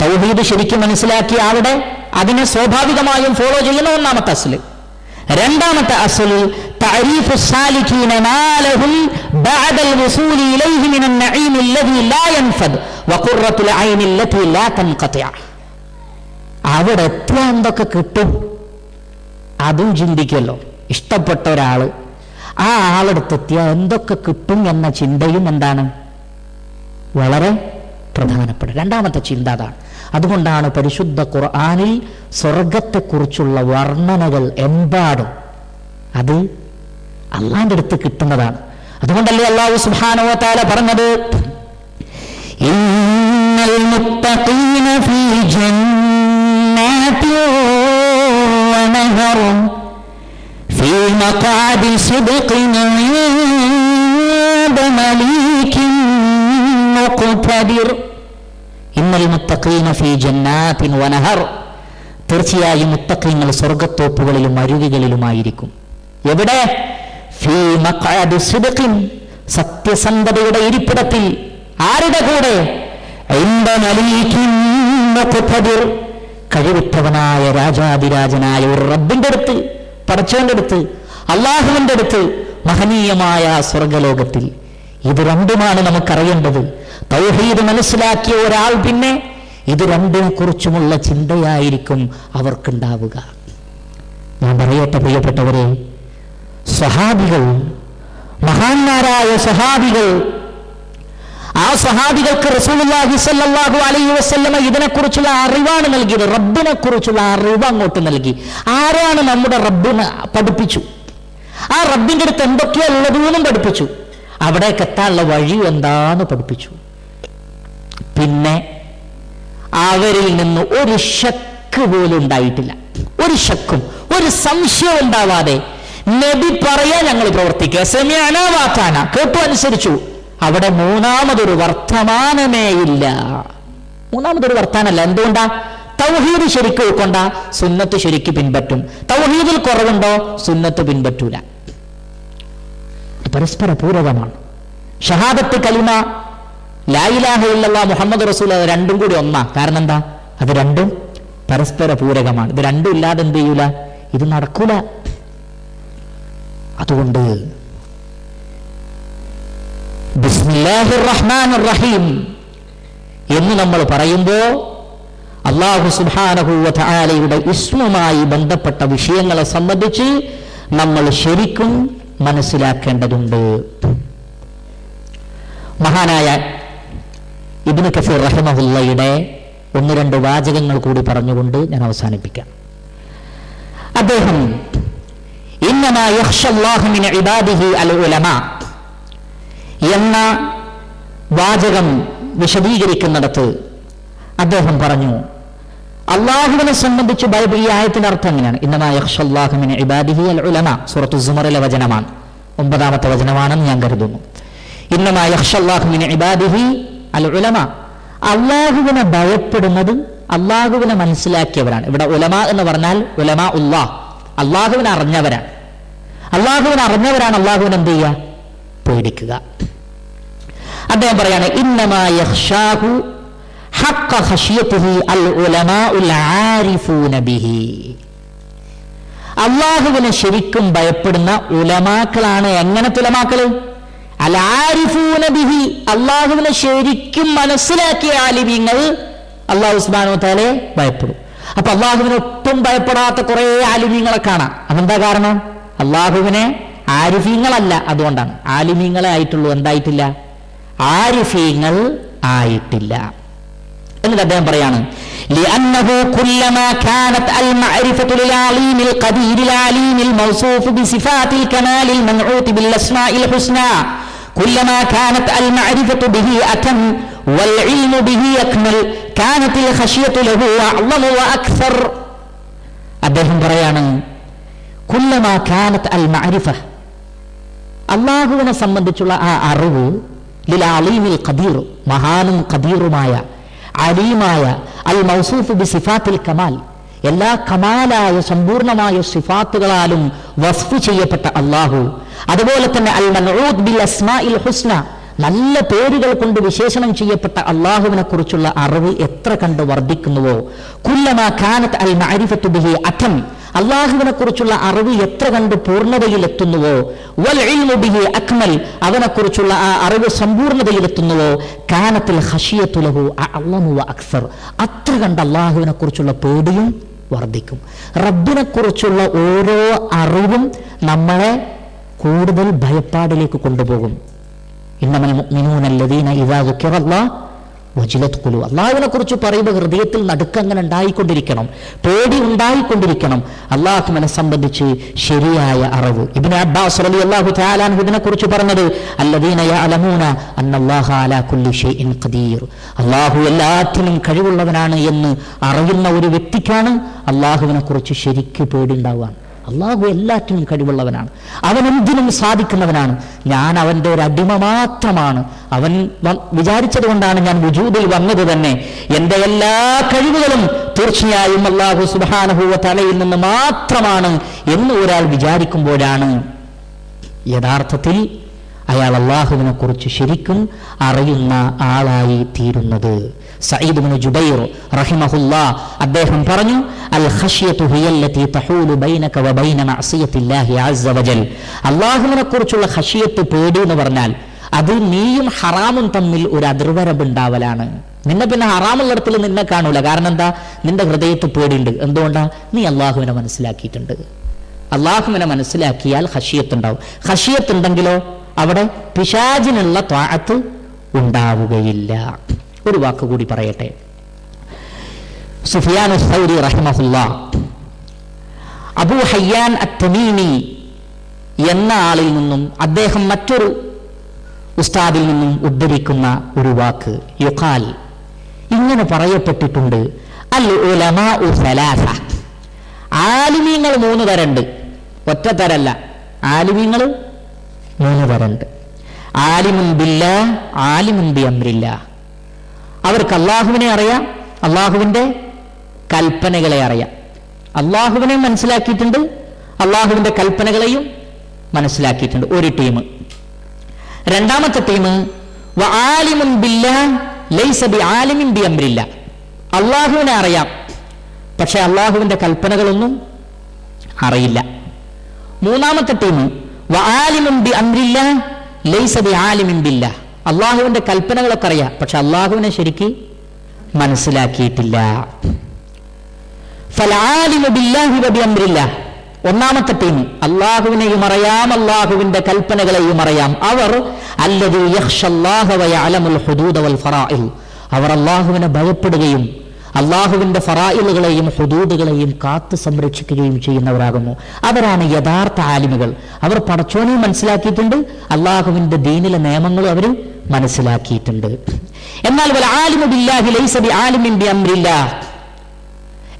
തൗഹീദ് ശരിക്കും മനസ്സിലാക്കി അവിടെ അതിനെ സ്വാഭാവികമായും ഫോളോ ചെയ്യുന്ന ഒന്നാമത്തെ അസ്ല്. രണ്ടാമത്തെ അസ്ല് തഅരീഫു സാലികീന മാ ലഹും ബഅദൽ വുസൂലി ഇലൈഹി മിനൻ നഈം അല്ലദീ ലാ യൻഫദ് വഖുറത്തുൽ ഐനി അല്ലതി ലാ തൻഖതിഅ. അവിടെ എത്തിയാൽ എന്തൊക്കെ കിട്ടും അതും ചിന്തിക്കല്ലോ. ഇഷ്ടപ്പെട്ട ഒരാള്, ആ ആളെടുത്തെത്തിയാൽ എന്തൊക്കെ കിട്ടും എന്ന ചിന്തയും എന്താണ് വളരെ പ്രധാനപ്പെട്ട രണ്ടാമത്തെ ചിന്ത അതാണ്. അതുകൊണ്ടാണ് പരിശുദ്ധ ഖുർആനിൽ സ്വർഗത്തെക്കുറിച്ചുള്ള വർണ്ണനകൾ എമ്പാടും അത് അള്ളാന്റെ അടുത്ത് കിട്ടുന്നതാണ്. അതുകൊണ്ടല്ലേ അല്ലാഹു സുബ്ഹാനഹു വ തആല പറഞ്ഞത്, ഇന്നൽ മുത്തഖീന ഫീ ജന്നാതി വനഹർ ഫീ മഖഅദി സിദ്ഖിൻ ഇൻദ മലീകിൻ മുഖ്തദിർ. ഇന്നൽ മുത്തഖീന ഫീ ജന്നാതിൻ വനഹർ. തീർച്ചയായും മുത്തഖീങ്ങൾ സ്വർഗ്ഗത്തോപ്പുകളിലും അരുവികളിലുമായിരിക്കും. എവിടെ? ഫീ മഖഅദി സിദ്ഖിൻ, സത്യസന്ധതയുടെ ഇരിപ്പിടത്തിൽ. ആരുടെ കൂടെ? കഴിവുറ്റവനായ രാജാതിരാജനായ ഒരു റബ്ബിന്റെ അടുത്ത്, പടച്ചവന്റെ അടുത്ത്, അള്ളാഹുവിന്റെ അടുത്ത്, മഹനീയമായ സ്വർഗലോകത്തിൽ. ഇത് രണ്ടുമാണ് നമുക്കറിയേണ്ടത്. തൗഹീദ് മനസ്സിലാക്കിയ ഒരാൾ പിന്നെ ഇത് രണ്ടിനെ കുറിച്ചുമുള്ള ചിന്തയായിരിക്കും അവർക്കുണ്ടാവുക. ഞാൻ പറയട്ടെ പ്രിയപ്പെട്ടവരെ, സ്വഹാബികൾ, മഹാന്മാരായ സ്വഹാബികൾ, ആ സ്വഹാബികൾക്ക് റസൂലുള്ളാഹി സ്വല്ലല്ലാഹു അലൈഹി വസല്ലമ ഇതിനെക്കുറിച്ചുള്ള അറിവാണ് നൽകിയത്. റബ്ബിനെ കുറിച്ചുള്ള അറിവ് അങ്ങോട്ട് നൽകി. ആരാണ് നമ്മുടെ റബ്ബിനെ പഠിപ്പിച്ചു. ആ റബ്ബിൻ്റെ അടുത്ത് എന്തൊക്കെയാ ഉള്ളതെന്നും പഠിപ്പിച്ചു. അവിടേക്ക് എത്താനുള്ള വഴി എന്താന്ന് പഠിപ്പിച്ചു. പിന്നെ അവരിൽ നിന്ന് ഒരു ശക്ക് പോലും ഉണ്ടായിട്ടില്ല. ഒരു ശക്കും ഒരു സംശയവും ഉണ്ടാവാതെ നബി പറയാ ഞങ്ങൾ പ്രവർത്തിക്കുക. സെമിഅന വഅതഅന, കേട്ടു അനുസരിച്ചു. അവിടെ മൂന്നാമതൊരു വർത്തമാനമേ ഇല്ല. മൂന്നാമതൊരു വർത്താനല്ല. എന്തുകൊണ്ടാ? തൗഹീദ് ശരിക്കും ഉൾക്കൊണ്ട സുന്നത്ത് ശരിക്ക് പിൻപറ്റും. തൗഹീദിൽ കുറവുണ്ടോ സുന്നത്ത് പിൻപറ്റൂല. പരസ്പര പൂരകമാണ്. ഷഹാദത്ത് കലിമ, ലാ ഇലാഹ ഇല്ലല്ലാഹ് മുഹമ്മദ് റസൂൽ, അത് രണ്ടും കൂടി ഒന്നാ. കാരണം എന്താ? അത് രണ്ടും പരസ്പര പൂരകമാണ്. ഇത് രണ്ടും ഇല്ലാതെ എന്ത് ചെയ്യൂല? ഇത് നടക്കൂല. അതുകൊണ്ട് ബിസ്മില്ലാഹിർ റഹ്മാനിർ റഹീം എന്ന് നമ്മൾ പറയുമ്പോൾ അല്ലാഹു സുബ്ഹാനഹു വ തആലയുടെ ഇസ്മുമായി ബന്ധപ്പെട്ട വിഷയങ്ങളെ സംബന്ധിച്ച് നമ്മൾ ശരിക്കും മനസ്സിലാക്കേണ്ടതുണ്ട്. മഹാനായ ഇബ്നു കസീർ റഹിമഹുള്ളയുടെ ഒന്ന് രണ്ട് വാചകങ്ങൾ കൂടി പറഞ്ഞുകൊണ്ട് ഞാൻ അവസാനിപ്പിക്കാം. അദ്ദേഹം ഇന്നമാ യഖ്ശല്ലാഹു മിൻ ഇബാദിഹി അൽ ഉലമാ എന്ന വാചകം വിശദീകരിക്കുന്നിടത്ത് അദ്ദേഹം പറഞ്ഞു, അള്ളാഹുവിനെ സംബന്ധിച്ച് ഈ ആയത്തിന്റെ അർത്ഥം എങ്ങനെയാണ്? ഇന്നമാ യഖ്ശല്ലാഹു മിൻ ഇബാദിഹി അൽ ഉലമാ, സൂറത്തു സുമറിലെ വചനമാണ്, 9ാമത്തെ വചനമാണെന്ന് ഞാൻ കരുതുന്നു. ഇന്നമാ യഖ്ശല്ലാഹു മിൻ ഇബാദിഹി അൽ ഉലമാ, അള്ളാഹുവിനെ ഭയപ്പെടുന്നത് അള്ളാഹുവിനെ മനസ്സിലാക്കിയവരാണ്. ഇവിടെ ഉലമാ എന്ന് പറഞ്ഞാൽ ഉലമാ ഉല്ലാഹ്, അള്ളാഹുവിനെ അറിഞ്ഞവരാണ്. അള്ളാഹുവിനെ അറിഞ്ഞവരാണ് അള്ളാഹുവിനെ എന്ത് ചെയ്യുക? പേടിക്കുക. അദ്ദേഹം പറയാണ്, ഇന്നമാ യഖ്ശാഹു ഹഖ്ഖ ഖശിയതിഹി അൽ ഉലമാഉൽ ആരിഫൂന ബിഹി, അള്ളാഹുവിനെ ശരിക്കും ഭയപ്പെടുന്ന ഉലമാക്കളാണ്. എങ്ങനത്തെ ഉലമാക്കള്? അൽ ആരിഫൂന ബിഹി, അള്ളാഹുവിനെ ശരിക്കും മനസ്സിലാക്കിയ ആലിമീങ്ങൾ അള്ളാഹു സുബ്ഹാനഹു വ തആലയെ ഭയപ്പെടും. അപ്പൊ അള്ളാഹുവിനെ ഒട്ടും ഭയപ്പെടാത്ത കുറെ ആലിമീങ്ങളെ കാണാം. അതെന്താ കാരണം? അള്ളാഹുവിനെ ആരിഫീങ്ങളല്ല, അതുകൊണ്ടാണ്. ആലിമീങ്ങളെ ആയിട്ടുള്ളൂ, എന്തായിട്ടില്ല? ആരിഫീങ്ങൾ ആയിട്ടില്ല. എന്നിട്ട് അദ്ദേഹം പറയാണ്, لأنه كلما كانت المعرفة للعليم القدير العليم الموصوف بصفات الكمال المنعوت بالأسماء الحسنى كلما كانت المعرفة به أتم والعلم به أكمل كانت الخشية له أعظم وأكثر. അദ്ദേഹം പറയാണ്, കുല്ലമാ കാനത്ത് അൽ മഅരിഫ, അള്ളാഹുവിനെ സംബന്ധിച്ചുള്ള ആ അറിവ്, ലിൽ അലീമിൽ ഖദീർ, മഹാനും ഖദീറുമായ അലീമായ, അൽ മൗസൂഫ് ബി സിഫാത്തിൽ കമാൽ, എല്ലാ കമാലായ സമ്പൂർണമായ സിഫാത്തുകളാലും വസ്ഫ് ചെയ്യപ്പെട്ട അള്ളാഹു, അതുപോലെ തന്നെ അൽ മൻഊദ് ബിൽ അസ്മാഇൽ ഹുസ്ന, നല്ല പേരുകൾ കൊണ്ട് വിശേഷണം ചെയ്യപ്പെട്ട അള്ളാഹുവിനെ കുറിച്ചുള്ള അറിവ് എത്ര കണ്ട് വർദ്ധിക്കുന്നുവോ, കുല്ലമാ കാനത്ത് അൽ മഅരിഫത്തു ബിഹി അഥം, അള്ളാഹുവിനെ കുറിച്ചുള്ള അറിവ് എത്ര കണ്ട് പൂർണ്ണതയിലെത്തുന്നുവോ, വൽ ഇൽമു ബിഹി അക്മൽ, അവനെ കുറിച്ചുള്ള ആ അറിവ് സമ്പൂർണ്ണതയിലെത്തുന്നുവോ, കാനത്തിൽ ഖശിയത്തു ലഹു അഅ്ളമു വ അക്സർ, അത്ര കണ്ട് അള്ളാഹുവിനെ കുറിച്ചുള്ള പേടിയും വർദ്ധിക്കും. റബ്ബിനെ കുറിച്ചുള്ള ഓരോ അറിവും നമ്മളെ കൂടുതൽ ഭയപ്പാടിലേക്ക് കൊണ്ടുപോകും. ഇന്നമൽ മുഅ്മിനൂന അല്ലദീന ഇദാ ദുക്കിറല്ലാഹ് വജിലത് ഖുലൂബുഹും, അള്ളാഹുവിനെ കുറിച്ച് പറയുമ്പോൾ ഹൃദയത്തിൽ നടുക്കങ്ങനെ ഉണ്ടായിക്കൊണ്ടിരിക്കണം, പേടി ഉണ്ടായിക്കൊണ്ടിരിക്കണം. അള്ളാഹുവിനെ സംബന്ധിച്ച് ശരിയായ അറിവ്. ഇബ്നു അബ്ബാസ് റളിയല്ലാഹു തആല അൻഹു ഇതിനെ കുറിച്ച് പറഞ്ഞത്, അല്ലദീന യഅലമൂന അന്നല്ലാഹ അലാ കുല്ലി ഷൈഇൻ ഖദീർ, അള്ളാഹു എല്ലാത്തിനും കഴിവുള്ളവനാണ് എന്ന് അറിയുന്ന ഒരു വ്യക്തിക്കാണ് അള്ളാഹുവിനെ കുറിച്ച് ശരിക്ക് പേടി ഉണ്ടാവുക. അള്ളാഹു എല്ലാറ്റിനും കഴിവുള്ളവനാണ്, അവൻ എന്തിനും സാധിക്കുന്നവനാണ്, ഞാൻ അവൻ്റെ ഒരു അടിമ മാത്രമാണ്, അവൻ വിചാരിച്ചത് കൊണ്ടാണ് ഞാൻ വുജൂദിൽ വന്നത് തന്നെ, എൻ്റെ എല്ലാ കഴിവുകളും തീർച്ചയായും അല്ലാഹു സുബ്ഹാനഹു വ തആലയിൽ നിന്ന് മാത്രമാണ് എന്ന് ഒരാൾ വിചാരിക്കുമ്പോഴാണ് യഥാർത്ഥത്തിൽ അയാൾ അള്ളാഹുവിനെ കുറിച്ച് ശരിക്കും അറിയുന്ന ആളായി തീരുന്നത്. സഈദ് ഇബ്നു ജുബൈർ റഹിമഹുല്ലാ അദ്ദേഹം പറഞ്ഞു, അൽ ഖശ്യതു ഹിയല്ലതി തഹൂലു ബൈനക വബൈന മഅസിയത്തില്ലാഹി അസ്സ വജൽ. അള്ളാഹുവിനെ കുറിച്ചുള്ള ഖശ്യത്ത്, പേടി എന്ന് പറഞ്ഞാൽ അത് നീയും ഹറാമും തമ്മിൽ ഒരു അതിർവരമ്പ് ഉണ്ടാവലാണ്. നിന്നെ പിന്നെ ഹറാമുള്ളിടത്തിൽ നിന്നെ കാണൂല. കാരണം എന്താ? നിന്റെ ഹൃദയത്തിൽ പേടിയുണ്ട്. എന്തുകൊണ്ടാ? നീ അള്ളാഹുവിനെ മനസ്സിലാക്കിയിട്ടുണ്ട്. അള്ളാഹുവിനെ മനസ്സിലാക്കിയാൽ ഖശ്യത്ത് ഉണ്ടാവും. ഖശ്യത്ത് ഉണ്ടെങ്കിലോ അവിടെ പിശാചിനുള്ള ത്വാഅത്ത് ഉണ്ടാവുകയില്ല. ഒരു വാക്ക് കൂടി പറയട്ടെ. സുഫിയാൻ സൗരി റഹിമഹുല്ലാ അബൂ ഹയ്യാൻ അത്തമീമി എന്ന ആളിൽ നിന്നും അദ്ദേഹം മറ്റൊരു ഉസ്താദിൽ നിന്നും ഉദ്ധരിക്കുന്ന ഒരു വാക്ക്, യുഖാൽ, ഇങ്ങനെ പറയപ്പെട്ടിട്ടുണ്ട്, അൽ ഉലമാഉ സലാസ. ആലിമീങ്ങൾ 3 തരണ്ട്, ഒറ്റ തരല്ല. ആലിമീങ്ങൾ 3 തരണ്ട്. ആലിമുൻ ബില്ലാഹ്, ആലിമുൻ ബി അംരില്ലാഹ്. അവർക്ക് അള്ളാഹുവിനെ അറിയാം, അള്ളാഹുവിൻ്റെ കൽപ്പനകളെ അറിയാം. അള്ളാഹുവിനെ മനസ്സിലാക്കിയിട്ടുണ്ട്, അള്ളാഹുവിൻ്റെ കൽപ്പനകളെയും മനസ്സിലാക്കിയിട്ടുണ്ട്. ഒരു ടീം. രണ്ടാമത്തെ ടീം വആലിമുൻ ബില്ലാഹ് ലൈസ ബിആലിമിൻ ബി അംരില്ലാഹ്. അള്ളാഹുവിനെ അറിയാം, പക്ഷെ അള്ളാഹുവിൻ്റെ കൽപ്പനകളൊന്നും അറിയില്ല. മൂന്നാമത്തെ ടീം വആലിമുൻ ബി അംരില്ലാഹ് ലൈസ ബിആലിമിൻ ബില്ലാഹ്. അള്ളാഹുവിൻ്റെ കൽപ്പനകളൊക്കെ അറിയാം, പക്ഷെ അള്ളാഹുവിനെ ശരിക്ക് മനസ്സിലാക്കിയിട്ടില്ല. ഫൽആലിമു ബില്ലാഹി വബി അംരില്ലാഹ്. ഒന്നാമത്തെ ടീം അള്ളാഹുവിനെയും അറിയാം, അള്ളാഹുവിൻ്റെ കൽപ്പനകളെയും അറിയാം. അവർ അല്ലദീ യഖ്ശല്ലാഹ വയഅലമുൽ ഹുദൂദ വൽ ഫറാഇൽ. അവർ അള്ളാഹുവിനെ ഭയപ്പെടുകയും അള്ളാഹുവിൻ്റെ ഫറായിലുകളെയും ഹുദൂദുകളെയും കാത്തു സംരക്ഷിക്കുകയും ചെയ്യുന്നവരാകുന്നു. അവരാണ് യഥാർത്ഥ ആലിമുകൾ. അവർ പടച്ചോനെയും മനസ്സിലാക്കിയിട്ടുണ്ട്, അള്ളാഹുവിൻ്റെ ദീനിലെ നിയമങ്ങളും അവർ മനസ്സിലാക്കിയിട്ടുണ്ട്. എന്നാൽ വൽ ആലിമു ബില്ലാഹി ലൈസ ബിആലിമിൻ ബി അംരില്ലാഹ്.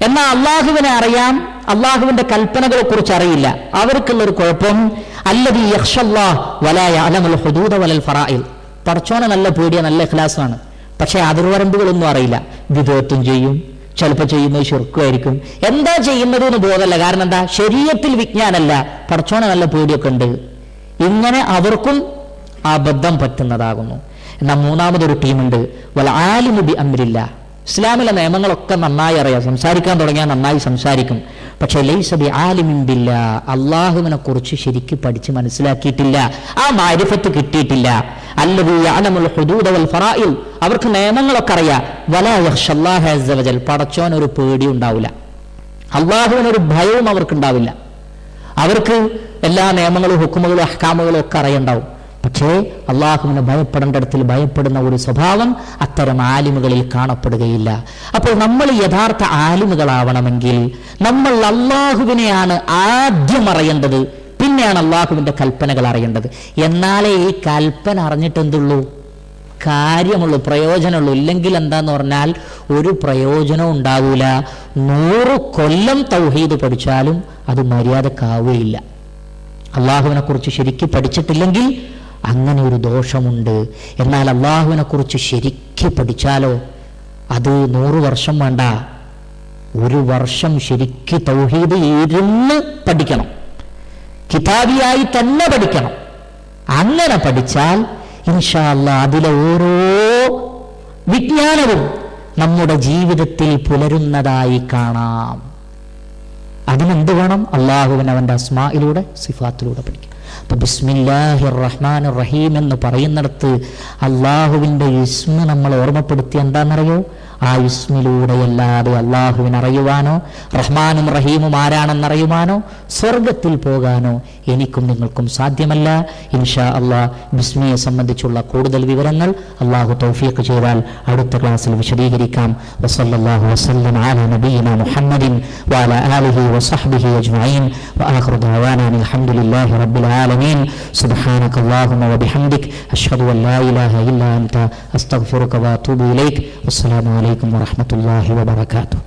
എന്നാൽ അള്ളാഹുവിനെ അറിയാം, അള്ളാഹുവിൻ്റെ കൽപ്പനകളെ കുറിച്ച് അറിയില്ല. അവർക്കുള്ളൊരു കുഴപ്പം, അല്ലദീ യഖ്ശല്ലാഹ് വലാ യഅലമുൽ ഹുദൂദ വലൽ ഫറാഇൽ. പടച്ചോനെ നല്ല പേടിയ, നല്ല ഇഖ്ലാസാണ്, പക്ഷെ അതിർവരമ്പുകളൊന്നും അറിയില്ല. വിദഗ്ധം ചെയ്യും, ചിലപ്പോൾ ചെയ്യുന്നത് ശിർക്കുമായിരിക്കും. എന്താ ചെയ്യുന്നത് എന്ന് ബോധമല്ല. കാരണം എന്താ? ശരീഅത്തിൽ വിജ്ഞാനമല്ല, പടച്ചോനെ നല്ല പേടിയൊക്കെ ഉണ്ട്. ഇങ്ങനെ അവർക്കും അബദ്ധം പറ്റുന്നതാകുന്നു. എന്നാൽ മൂന്നാമതൊരു ടീമുണ്ട്, വൽ ആലിമു ബി അംരില്ലാഹ്. ഇസ്ലാമിലെ നിയമങ്ങളൊക്കെ നന്നായി അറിയാം, സംസാരിക്കാൻ തുടങ്ങിയാൽ നന്നായി സംസാരിക്കും, പക്ഷേ ലൈസ ബി ആലിമിൻ ബില്ലാഹ്. അള്ളാഹുവിനെ കുറിച്ച് ശരിക്കും പഠിച്ച് മനസ്സിലാക്കിയിട്ടില്ല, ആ മാരിഫത്ത് കിട്ടിയിട്ടില്ല. അല്ലദീ യഅലമുൽ ഹുദൂദ വൽ ഫറാഇൽ. അവർക്ക് നിയമങ്ങളൊക്കെ അറിയാം. വലാ യഖ്ശല്ലാഹ അസ്സ വജൽ. പടച്ചോനൊരു പേടി ഉണ്ടാവില്ല, അള്ളാഹുവിനൊരു ഭയവും അവർക്കുണ്ടാവില്ല. അവർക്ക് എല്ലാ നിയമങ്ങളും ഹുക്കുമുകളും അഹ്കാമുകളും ഒക്കെ അറിയുണ്ടാവും, പക്ഷേ അള്ളാഹുവിനെ ഭയപ്പെടേണ്ട ഇടത്തിൽ ഭയപ്പെടുന്ന ഒരു സ്വഭാവം അത്തരം ആലിമുകളിൽ കാണപ്പെടുകയില്ല. അപ്പോൾ നമ്മൾ യഥാർത്ഥ ആലിമുകളാവണമെങ്കിൽ നമ്മൾ അള്ളാഹുവിനെയാണ് ആദ്യം അറിയേണ്ടത്, പിന്നെയാണ് അള്ളാഹുവിൻ്റെ കൽപ്പനകൾ അറിയേണ്ടത്. എന്നാലേ ഈ കൽപ്പന അറിഞ്ഞിട്ട് എന്തുള്ളൂ? കാര്യമുള്ളൂ, പ്രയോജനമുള്ളൂ. ഇല്ലെങ്കിൽ എന്താന്ന് പറഞ്ഞാൽ ഒരു പ്രയോജനവും ഉണ്ടാവില്ല. 100 കൊല്ലം തൗഹീദ് പഠിച്ചാലും അത് മര്യാദക്കാവുകയില്ല. അള്ളാഹുവിനെ കുറിച്ച് ശരിക്കും പഠിച്ചിട്ടില്ലെങ്കിൽ അങ്ങനെ ഒരു ദോഷമുണ്ട്. എന്നാൽ അള്ളാഹുവിനെ കുറിച്ച് ശരിക്കും പഠിച്ചാലോ അത് 100 വർഷം വേണ്ട, 1 വർഷം ശരിക്ക് തൗഹീദ് ഇരുന്ന് പഠിക്കണം, കിതാബിയായി തന്നെ പഠിക്കണം. അങ്ങനെ പഠിച്ചാൽ ഇൻഷാ അല്ലാഹ് അതിലെ ഓരോ വിജ്ഞാനവും നമ്മുടെ ജീവിതത്തിൽ പുലരുന്നതായി കാണാം. അതിനെന്ത് വേണം? അള്ളാഹുവിനെ അവൻ്റെ അസ്മായിലൂടെ സിഫാത്തിലൂടെ പഠിക്കും. അപ്പോൾ ബിസ്മില്ലാഹിർ റഹ്മാനിർ റഹീം എന്ന് പറയുന്നിടത്ത് അള്ളാഹുവിൻ്റെ ഇസ്മ നമ്മൾ ഓർമ്മപ്പെടുത്തി എന്താണെന്നറിയോ? ആ ഇസ്മിലൂടെയല്ലാതെ അള്ളാഹുവിനെ അറിയുവാനോ റഹ്മാനും റഹീമും ആരാണെന്നറിയുവാനോ സ്വർഗത്തിൽ പോകാനോ എനിക്കും നിങ്ങൾക്കും സാധ്യമല്ല. ഇൻഷാ അള്ളാഹ് ബിസ്മിയെ സംബന്ധിച്ചുള്ള കൂടുതൽ വിവരങ്ങൾ അള്ളാഹു തൗഫീഖ് ചെയ്താൽ അടുത്ത ക്ലാസ്സിൽ വിശദീകരിക്കാം. വസല്ലല്ലാഹു വസല്ലം അലാ നബിയിനാ മുഹമ്മദിൻ വഅലാ ആലിഹി വസഹ്ബിഹി അജ്മഈൻ വആഖിറു ദഅവാനാ അൽഹംദുലില്ലാഹി റബ്ബിൽ ആലമീൻ. സുബ്ഹാനകല്ലാഹുമ്മ വബിഹംദിക അഷ്ഹദു അൻ ലാ ഇലാഹ ഇല്ലാ അൻത അസ്തഗ്ഫിറുക വഅതൂബു ഇലൈക്. വസ്സലാമു അലൈക്കും വറഹ്മത്തുള്ളാഹി വബറകാതുഹു.